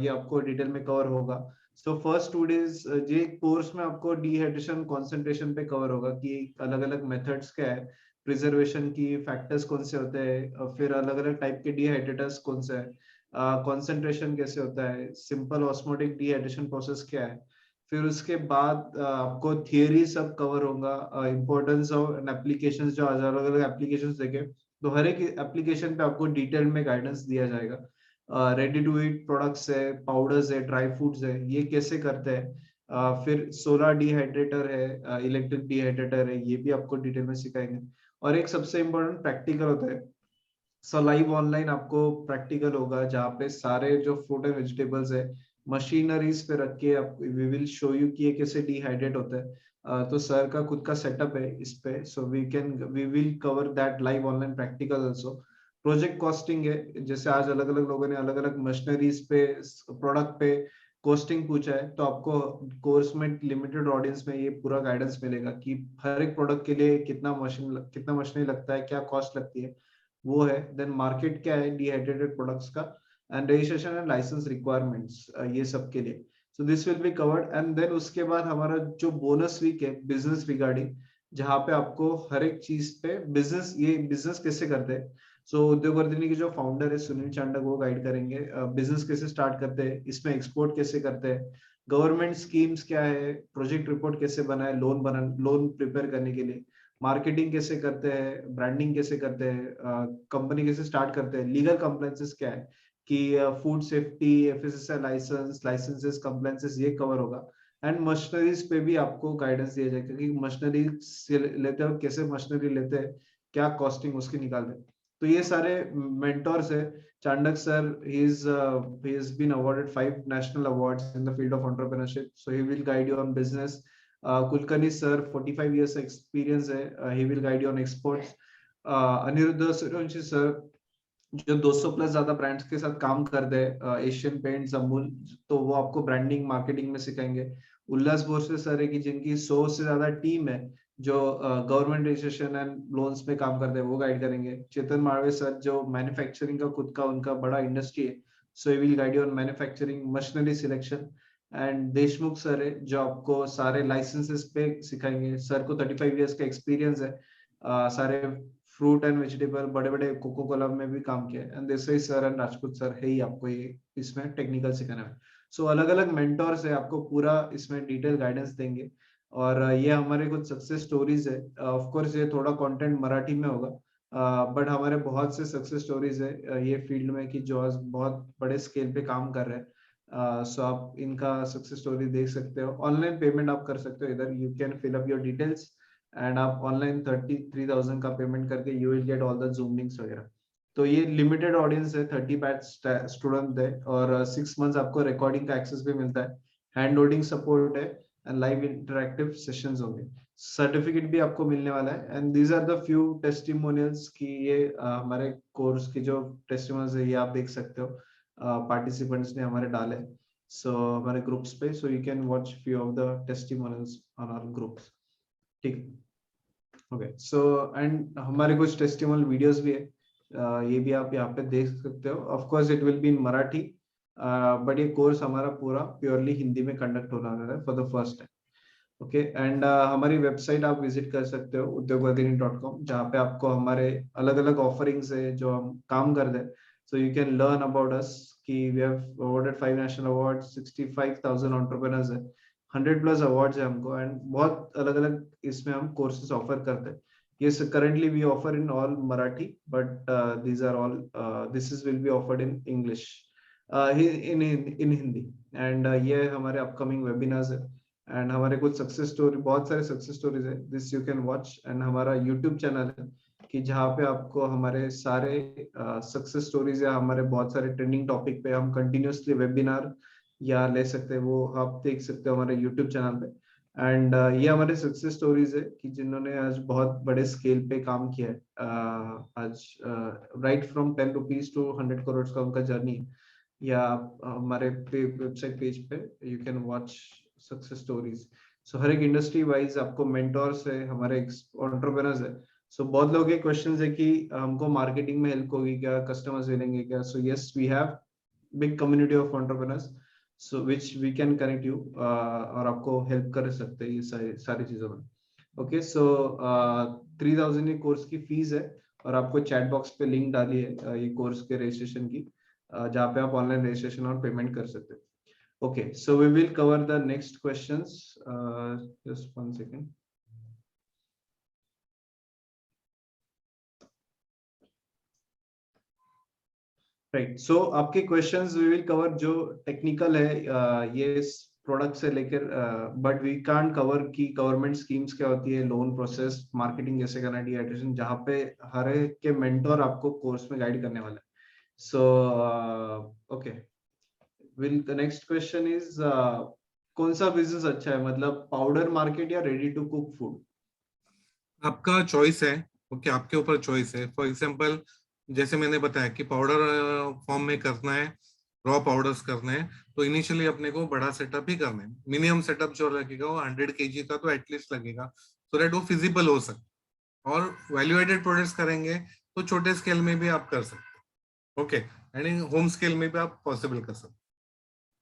ये आपको डिटेल में कवर होगा। सो फर्स्ट 2 डेज ये कोर्स में आपको डिहाइड्रेशन कंसंट्रेशन पे कवर होगा कि अलग अलग मेथड्स क्या है, प्रिजर्वेशन की फैक्टर्स कौन से होते हैं, फिर अलग अलग टाइप के डिहाइड्रेटर्स कौन से है, कंसंट्रेशन कैसे होता है, सिंपल ऑस्मोटिक डिहाइड्रेशन प्रोसेस क्या है। फिर उसके बाद आपको थियरी सब कवर होगा, इम्पोर्टेंस ऑफ एप्लीकेशंस, जो अलग अलग एप्लीकेशंस देखे, तो हर एक एप्लीकेशन पे आपको डिटेल में गाइडेंस दिया जाएगा। रेडी टू ईट प्रोडक्ट्स है, पाउडर्स है, ड्राई फ्रूट्स है, ये कैसे करते हैं। फिर सोलर डिहाइड्रेटर है, इलेक्ट्रिक डिहाइड्रेटर है, ये भी आपको डिटेल में सिखाएंगे। और एक सबसे इम्पोर्टेंट प्रैक्टिकल होता है। सो लाइव ऑनलाइन आपको प्रैक्टिकल होगा, जहाँ पे सारे जो फ्रूट एंड वेजिटेबल्स है मशीनरीज पे रख के आप, वी विल शो यू कि ये कैसे डिहाइड्रेट होता है। तो सर का खुद का सेटअप है इस पे, so we will cover that live online practical also. Project costing है, जैसे आज अलग अलग लोगों ने अलग अलग मशीनरीज पे, प्रोडक्ट पे कॉस्टिंग पूछा है, तो आपको कोर्स में लिमिटेड ऑडियंस में ये पूरा गाइडेंस मिलेगा कि हर एक प्रोडक्ट के लिए कितना मशीनरी लगता है, क्या कॉस्ट लगती है, वो है। देन मार्केट क्या है डिहाइड्रेटेड प्रोडक्ट्स का, and registration and licence requirements, ये सब के लिए। So this will be covered. And then उसके बाद हमारा जो बोनस वीक है बिजनेस रिगार्डिंग, जहाँ पे आपको हर एक चीज पे बिजनेस, ये बिजनेस कैसे करते हैं। सो उद्योग वर्धिनी के जो फाउंडर है सुनील चांडक, वो गाइड करेंगे बिजनेस कैसे स्टार्ट करते हैं, इसमें एक्सपोर्ट कैसे करते हैं, गवर्नमेंट स्कीम्स क्या है, प्रोजेक्ट रिपोर्ट कैसे बनाए लोन प्रिपेयर करने के लिए, मार्केटिंग कैसे करते हैं, ब्रांडिंग कैसे करते हैं, कंपनी कैसे स्टार्ट करते हैं, लीगल कंप्लायंसेस क्या है, कि food safety, FSSAI licence, licences, compliances, ये कवर होगा। एंड मशीनरीज पे भी आपको गाइडेंस दिया जाएगा कि मशीनरी लेते हो, कैसे मशीनरी लेते हैं, क्या कॉस्टिंग उसकी निकालते हैं। तो ये सारे मेंटोर्स है। Chandak sir, he has been awarded 5 national awards in the field of entrepreneurship, so he will guide you on business. Kulkarni sir, 45 years experience है, he will guide you on exports. Anirudh Suryavanshi sir, जो 200 प्लस ज्यादा ब्रांड्स के साथ काम करते हैं, एशियन पेंट्स, अमूल, तो वो आपको ब्रांडिंग मार्केटिंग में सिखाएंगे। उल्लास भोसले सर है कि जिनकी 100 से ज्यादा टीम है, जो गवर्नमेंट रजिस्ट्रेशन एंड लोन्स पे काम करते हैं, वो गाइड करेंगे। चेतन माळवे सर, जो मैन्युफैक्चरिंग का खुद का उनका बड़ा इंडस्ट्री है, so he will guide you on manufacturing, machinery selection. And Deshmukh sir है, जो आपको सारे लाइसेंसेस पे सिखाएंगे। सर को 35 इयर्स का एक्सपीरियंस है, सारे फ्रूट एंड वेजिटेबल, बड़े बड़े कोको कोला में भी काम किया है। And Desai sir and Rajput sir है ही आपको ये इसमें टेक्निकल सिखाने में। सो अलग अलग मेंटोर्स है, आपको पूरा इसमें डिटेल गाइडेंस देंगे। और ये हमारे कुछ सक्सेस स्टोरीज है। ऑफ कोर्स ये थोड़ा कंटेंट मराठी में होगा, बट हमारे बहुत से सक्सेस स्टोरीज है ये फील्ड में, कि जो आज बहुत बड़े स्केल पे काम कर रहे हैं। सो आप इनका सक्सेस स्टोरी देख सकते हो। ऑनलाइन पेमेंट आप कर सकते हो, इधर you can fill up your details and आप ऑनलाइन 33,000 का पेमेंट करके you will get all the Zoom links वगैरह। तो ये लिमिटेड ऑडियंस है, 30 बैच स्टूडेंट है, और 6 मंथ्स आपको रिकॉर्डिंग का एक्सेस भी मिलता है, हैंड होल्डिंग सपोर्ट है, एंड लाइव इंटरैक्टिव सेशंस होंगे। सर्टिफिकेट भी आपको मिलने वाला है, and these are the few testimonials की ये हमारे कोर्स की जो टेस्टिमोनियल्स है ये आप देख सकते हो, पार्टिसिपेंट्स ने हमारे डाले, सो हमारे ग्रुप्स पे, so you can watch few of the testimonials on our groups. ठीक, ओके। सो एंड हमारे कुछ टेस्टिमोनियल वीडियोस भी है, ये भी आप यहाँ पे देख सकते हो। Of course it will be in Marathi, but ये कोर्स हमारा पूरा प्योरली हिंदी में कंडक्ट होने वाला है for the first time. Okay, and हमारी वेबसाइट आप विजिट कर सकते हो udyogvartini.com, जहाँ पे आपको हमारे अलग अलग ऑफरिंग्स है जो हम काम कर रहे हैं, so you can learn about us कि we have awarded 5 national awards, 65,000 entrepreneurs है, 100+ अवार्ड्स है हमको, एंड बहुत अलग अलग इसमें हम कोर्सेज ऑफर करते हैं। Yes, currently we offer in all Marathi, but these are all this is will be offered in English, in Hindi, and ये हमारे अपकमिंग वेबिनार्स है, एंड हमारे कुछ सक्सेस स्टोरी, बहुत सारे सक्सेस स्टोरीज है, this you can watch, and हमारा यूट्यूब चैनल है कि जहाँ पे आपको हमारे सारे सक्सेस स्टोरीज या हमारे बहुत सारे ट्रेंडिंग टॉपिक पे हम कंटिन्यूसली वेबिनार या ले सकते हैं, वो आप देख सकते हो हमारे यूट्यूब चैनल पे। एंड ये हमारे सक्सेस स्टोरीज है कि जिन्होंने आज बहुत बड़े स्केल पे काम किया है, आज right from 10 rupees to 100 crore का उनका जर्नी है, या हमारे वेबसाइट पेज पे you can watch success stories. So हर एक इंडस्ट्री वाइज आपको मेंटोर्स है, हमारे एंटरप्रेन्योर्स है। सो बहुत लोग के क्वेश्चंस है कि हमको मार्केटिंग में हेल्प होगी क्या, कस्टमर्स मिलेंगे क्या? So yes, we have big community of entrepreneurs, so which we can connect you, और आपको हेल्प कर सकते हैं ये सारी चीजों में। ओके, सो 3,000 ये कोर्स की फीस है, और आपको चैट बॉक्स पे लिंक डाली है ये कोर्स के रजिस्ट्रेशन की, जहाँ पे आप ऑनलाइन रजिस्ट्रेशन और पेमेंट कर सकते हो। Okay, so we will cover the next questions. Just 1 second. Right. So आपके questions we will cover जो technical है, ये प्रोडक्ट से लेकर, बट वी कांट कवर की गवर्नमेंट स्कीम्स क्या होती है, लोन प्रोसेस, मार्केटिंग कैसे करना है, डिहाइड्रेशन, जहाँ पे हर एक के मेंटोर आपको कोर्स में गाइड करने वाला है। So okay, will the next question is कौन सा बिजनेस अच्छा है, मतलब पाउडर मार्केट या रेडी टू कुक फूड? आपका चॉइस है, ओके, आपके ऊपर चॉइस है। फॉर एग्जांपल, जैसे मैंने बताया कि पाउडर फॉर्म में करना है, रॉ पाउडर्स करने हैं, तो इनिशियली अपने को बड़ा सेटअप ही करना है। मिनिमम सेटअप जो लगेगा वो 100 kg का तो एटलीस्ट लगेगा, सो दैट वो फिजिबल हो सके। और वैल्यू एडेड प्रोडक्ट्स करेंगे तो छोटे स्केल में भी आप कर सकते, ओके, एंड होम स्केल में भी आप पॉसिबल कर सकते।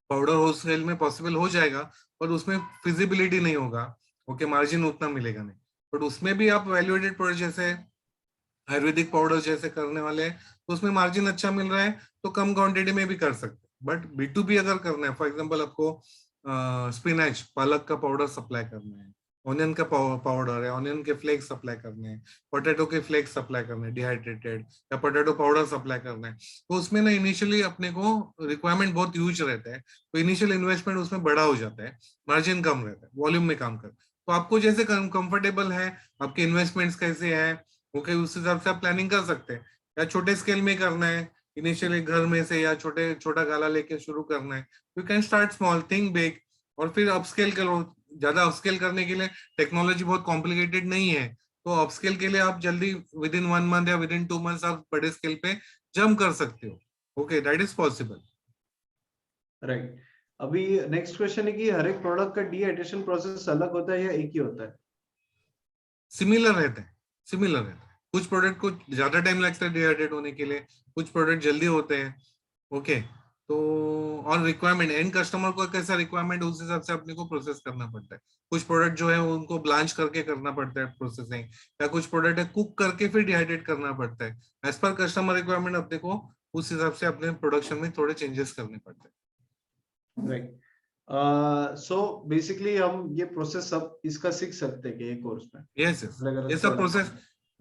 पाउडर होल सेल में पॉसिबल हो जाएगा, पर उसमें फिजिबिलिटी नहीं होगा, ओके, मार्जिन उतना मिलेगा नहीं। बट उसमें भी आप वैल्यू एडेड प्रोडक्ट जैसे आयुर्वेदिक पाउडर जैसे करने वाले हैं, तो उसमें मार्जिन अच्छा मिल रहा है, तो कम क्वांटिटी में भी कर सकते हैं। बट B2B अगर करना है, फॉर एग्जांपल आपको स्पिनच, पालक का पाउडर सप्लाई करना है, ऑनियन का पाउडर है, ऑनियन के फ्लेक्स सप्लाई करने हैं, पोटैटो के फ्लेक्स सप्लाई करने हैं डिहाइड्रेटेड, या पोटैटो पाउडर सप्लाई करना है, तो उसमें ना इनिशियली अपने को रिक्वायरमेंट बहुत ह्यूज रहता है, तो इनिशियल इन्वेस्टमेंट उसमें बड़ा हो जाता है, मार्जिन कम रहता है, वॉल्यूम में काम कर। तो आपको जैसे कंफर्टेबल है, आपके इन्वेस्टमेंट्स कैसे हैं, ओके, उस हिसाब से आप प्लानिंग कर सकते हैं। या छोटे स्केल में करना है, इनिशियली घर में से, या छोटा गाला लेके शुरू करना है, you can start small, think big, और फिर अपस्केल करो। ज्यादा अपस्केल करने के लिए टेक्नोलॉजी बहुत कॉम्प्लिकेटेड नहीं है, तो अपस्केल के लिए आप जल्दी विद इन 1 मंथ या विद इन 2 मंथ्स आप बड़े स्केल पे जंप कर सकते हो, okay, that is possible. Right. अभी नेक्स्ट क्वेश्चन है कि हर एक प्रोडक्ट का डिहाइड्रेशन प्रोसेस अलग होता है या एक ही होता है? सिमिलर रहता है, सिमिलर रहता है। कुछ प्रोडक्ट को ज्यादा टाइम लगता है डिहाइड्रेट होने के लिए, कुछ प्रोडक्ट जल्दी होते हैं, ओके। तो और रिक्वायरमेंट, एंड कस्टमर को कैसा रिक्वायरमेंट, उस हिसाब से अपने को प्रोसेस करना पड़ता है। कुछ प्रोडक्ट जो है उनको ब्लांच करके करना पड़ता है प्रोसेसिंग, या कुछ प्रोडक्ट है कुक करके फिर डिहाइड्रेट करना पड़ता है। एज पर कस्टमर रिक्वायरमेंट अपने को उस हिसाब से अपने प्रोडक्शन में थोड़े चेंजेस करने पड़ते हैं। राइट। सो बेसिकली हम ये प्रोसेस सब इसका सीख सकते हैं कि एक कोर्स में? यस, ये सब प्रोसेस,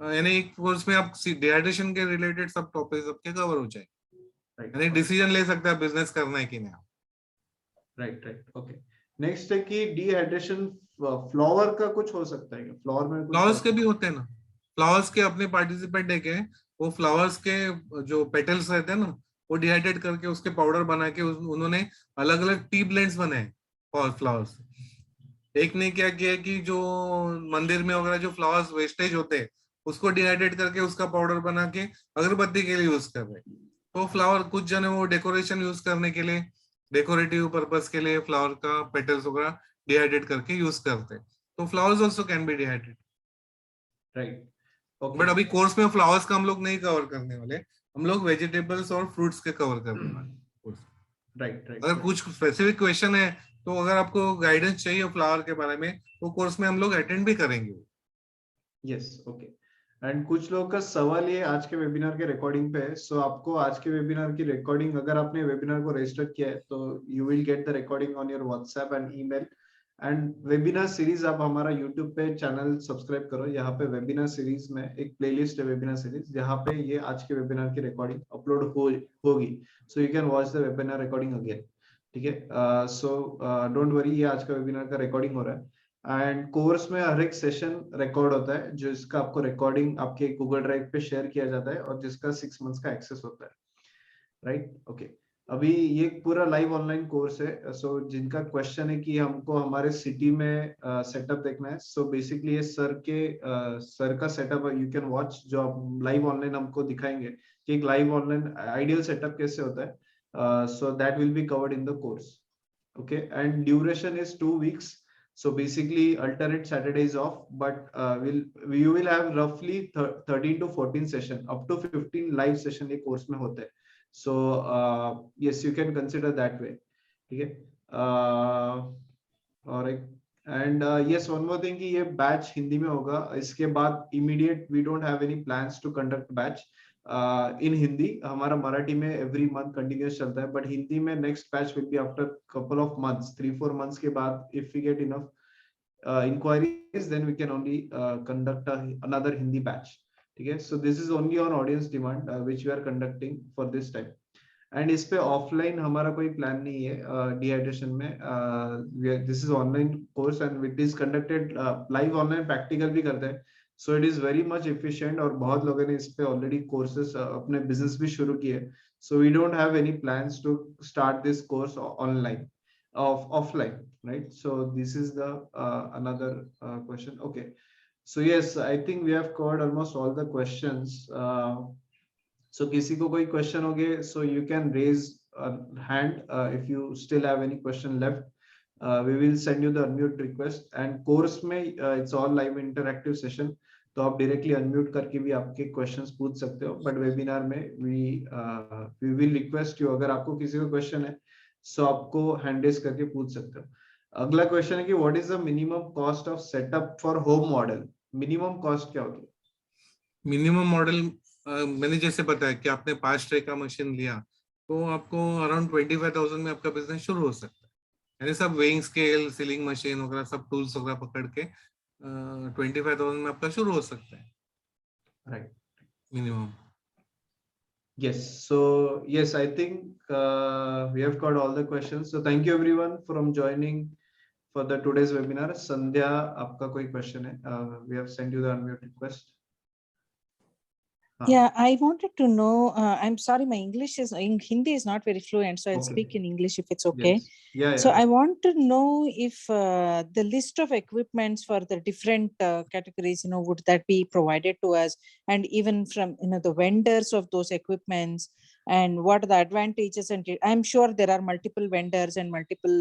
यानी एक कोर्स में आप डिहाइड्रेशन के रिलेटेड सब टॉपिक सबके कवर हो जाए, यानी डिसीजन ले सकते हैं बिजनेस करना है कि नहीं। Right, okay. नेक्स्ट है कि डिहाइड्रेशन फ्लावर का कुछ हो सकता है क्या? फ्लावर में कुछ फ्लावर्स के भी प्रॉब्लम? होते हैं ना, फ्लावर्स के अपने पार्टिसिपेंट है के, वो फ्लावर्स के जो पेटल्स रहते हैं ना, वो डिहाइड्रेट करके उसके पाउडर बना के उन्होंने अलग अलग टी ब्लेंड्स बनाए फॉर फ्लावर्स। एक ने क्या किया कि जो मंदिर में वगैरह जो फ्लावर्स वेस्टेज होते हैं उसको डिहाइड्रेट करके उसका पाउडर बना के अगरबत्ती के लिए यूज कर रहे हैं। तो फ्लावर कुछ जने वो डेकोरेशन यूज करने के लिए, डेकोरेटिव पर्पस के लिए फ्लावर का पेटल्स वगैरह डिहाइड्रेट करके यूज करते हैं। तो flowers also can be dehydrate. Right, okay. But अभी कोर्स में फ्लावर्स का हम लोग नहीं कवर करने वाले, हम लोग वेजिटेबल्स और फ्रूट्स के कवर करने वाले course। राइट, राइट, अगर कुछ स्पेसिफिक क्वेश्चन है तो अगर आपको गाइडेंस चाहिए फ्लावर के बारे में तो कोर्स में हम लोग अटेंड भी करेंगे। Yes, okay. एंड कुछ लोगों का सवाल ये आज के वेबिनार के रिकॉर्डिंग पे है। सो आपको आज के वेबिनार की रिकॉर्डिंग, अगर आपने वेबिनार को रजिस्टर किया है तो you will get the recording on your WhatsApp and email. And webinar series आप हमारा यूट्यूब पे चैनल सब्सक्राइब करो। यहाँ पे वेबिनार सीरीज में एक प्लेलिस्ट है, वेबिनार सीरीज, जहाँ पे ये आज के वेबिनार की रिकॉर्डिंग अपलोड होगी। सो you can watch the webinar recording again. ठीक है, सो डोंट वरी, ये आज का वेबिनार का रिकॉर्डिंग हो रहा है। एंड कोर्स में हर एक सेशन रिकॉर्ड होता है, जिसका आपको रिकॉर्डिंग आपके गूगल ड्राइव पे शेयर किया जाता है और जिसका 6 मंथ्स का एक्सेस होता है। Right, okay. अभी ये पूरा लाइव ऑनलाइन कोर्स है। सो जिनका क्वेश्चन है कि हमको हमारे सिटी में सेटअप देखना है, सो बेसिकली ये सर का सेटअप यू कैन वॉच, जो आप लाइव ऑनलाइन हमको दिखाएंगे कि एक लाइव ऑनलाइन आइडियल सेटअप कैसे होता है। So that will be covered in the course. Okay, and duration is 2 weeks. So basically alternate Saturdays off, but you will have roughly 13 to 14 session, up to 15 live session एक course में होते हैं। So yes, you can consider that way। ठीक है, और एक and yes, one more thing कि ये बैच हिंदी में होगा। इसके बाद immediate we don't have any plans to conduct batch in Hindi. हमारा मराठी में एवरी मंथ कंटिन्यूस चलता है, बट हिंदी में next batch will be after couple of months, 3-4 months के बाद। If we get enough inquiries, then we can only conduct another Hindi batch। ठीक है, so this is only on audience demand which we are conducting for this time। And इस पे ऑफलाइन हमारा कोई प्लान नहीं है डिहाइड्रेशन में। This is online course and it is conducted live online, practical भी करते हैं। So it is very much efficient और बहुत लोगों ने इस पे ऑलरेडी कोर्सेस अपने बिजनेस भी शुरू किए। So we don't have any plans to start this course online offline, right? So this is the another question। Okay, so yes, I think we have covered almost all the questions। So किसी को कोई क्वेश्चन हो गए, so you can raise a hand if you still have any question left। We will send you the unmute request। and course में it's all live interactive session, तो आप डायरेक्टली अनम्यूट करके भी आपके क्वेश्चंस पूछ सकते हो। बट वेबिनार में we will request you, अगर आपको किसी को क्वेश्चन है सो आपको हैंड रेज करके पूछ सकते हो। अगला क्वेश्चन है कि what is the minimum cost of setup for home model? Minimum cost क्या होगी? मिनिमम मॉडल मैंने जैसे बताया कि आपने 5 ट्रे का मशीन लिया तो आपको अराउंड 25,000 में आपका बिजनेस शुरू हो सकता है। यानी सब वेइंग स्केल, सीलिंग मशीन वगैरह सब टूल्स वगैरह पकड़ के 25,000 में आपका शुरू हो सकता है, right, minimum. yes, so yes, I think we have got all the questions, so thank you everyone from joining for the today's webinar। संध्या, आपका कोई क्वेश्चन है? We have sent you the unmute request। Yeah, I wanted to know, I'm sorry, my English is, in Hindi is not very fluent, so I'll Okay. speak in English if it's okay. Yes. Yeah, So yeah. I want to know if the list of equipments for the different categories, would that be provided to us, and even from, the vendors of those equipments, and what are the advantages? And I'm sure there are multiple vendors and multiple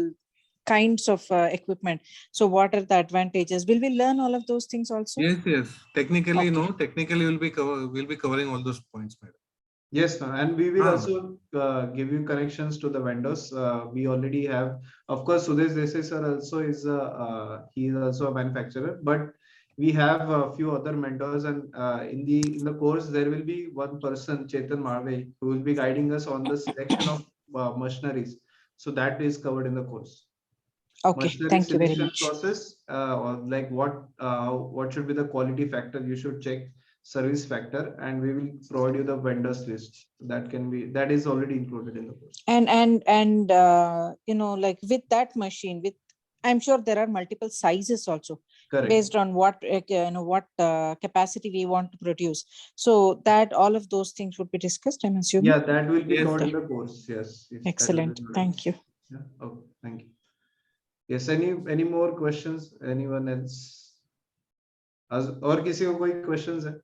kinds of equipment. So what are the advantages? Will we learn all of those things also? Yes. Technically, Okay. no. Technically, we'll be covering all those points, madam. Yes, ma'am. And we will Ah. also give you connections to the vendors. We already have, of course, Sudesh Desai sir also is he is also a manufacturer, but we have a few other mentors, and in the course there will be one person, Chetan Marve, who will be guiding us on the selection of machineries. So that is covered in the course. Okay, Machinery thank you very selection much. process, or like what should be the quality factor you should check. service factor, and we will provide you the vendors list. That is already included in the course. And you know, like with that machine, with I'm sure there are multiple sizes also Correct. based on what you know, what capacity we want to produce. So that all of those things would be discussed, I'm assuming. Yeah, that will be Yes. taught in the course. Yes. That will be Excellent. taught. Thank you. Yeah. Okay. Thank you. Yes. Any more questions? Anyone else? और किसी को कोई questions है?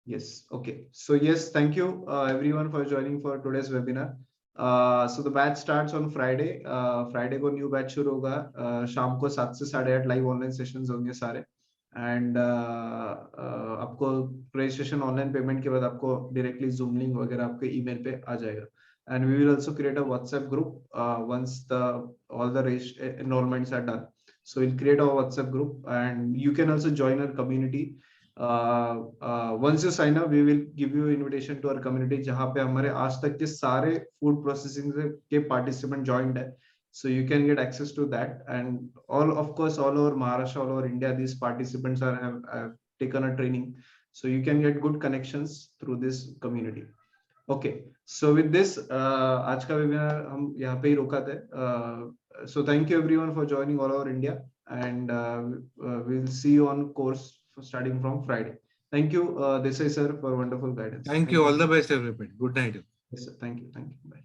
Yes. Okay. So yes, thank you everyone for joining for today's webinar. So the batch starts on Friday. Friday को new batch शुरू होगा. शाम को 7 से 8:30 live online sessions होंगे सारे. And आपको registration online payment के बाद आपको directly Zoom link वगैरह आपके email पे आ जाएगा. And we will also create a WhatsApp group once all the enrollments are done. So we'll create a WhatsApp group, and you can also join our community. Once you sign up, we will give you invitation to our community जहाँ पे हमारे आज तक के सारे food processing के participant joined है. So you can get access to that, and all over Maharashtra, all over India, these participants have taken a training. So you can get good connections through this community. Okay, so with this आज का webinar हम यहाँ पे ही रोकाते हैं. So thank you everyone for joining all over India, and we'll see you on course starting from Friday. Thank you, Desai sir, for wonderful guidance. Thank you. All the best, everybody. Good night. Yes, sir. Thank you. Bye.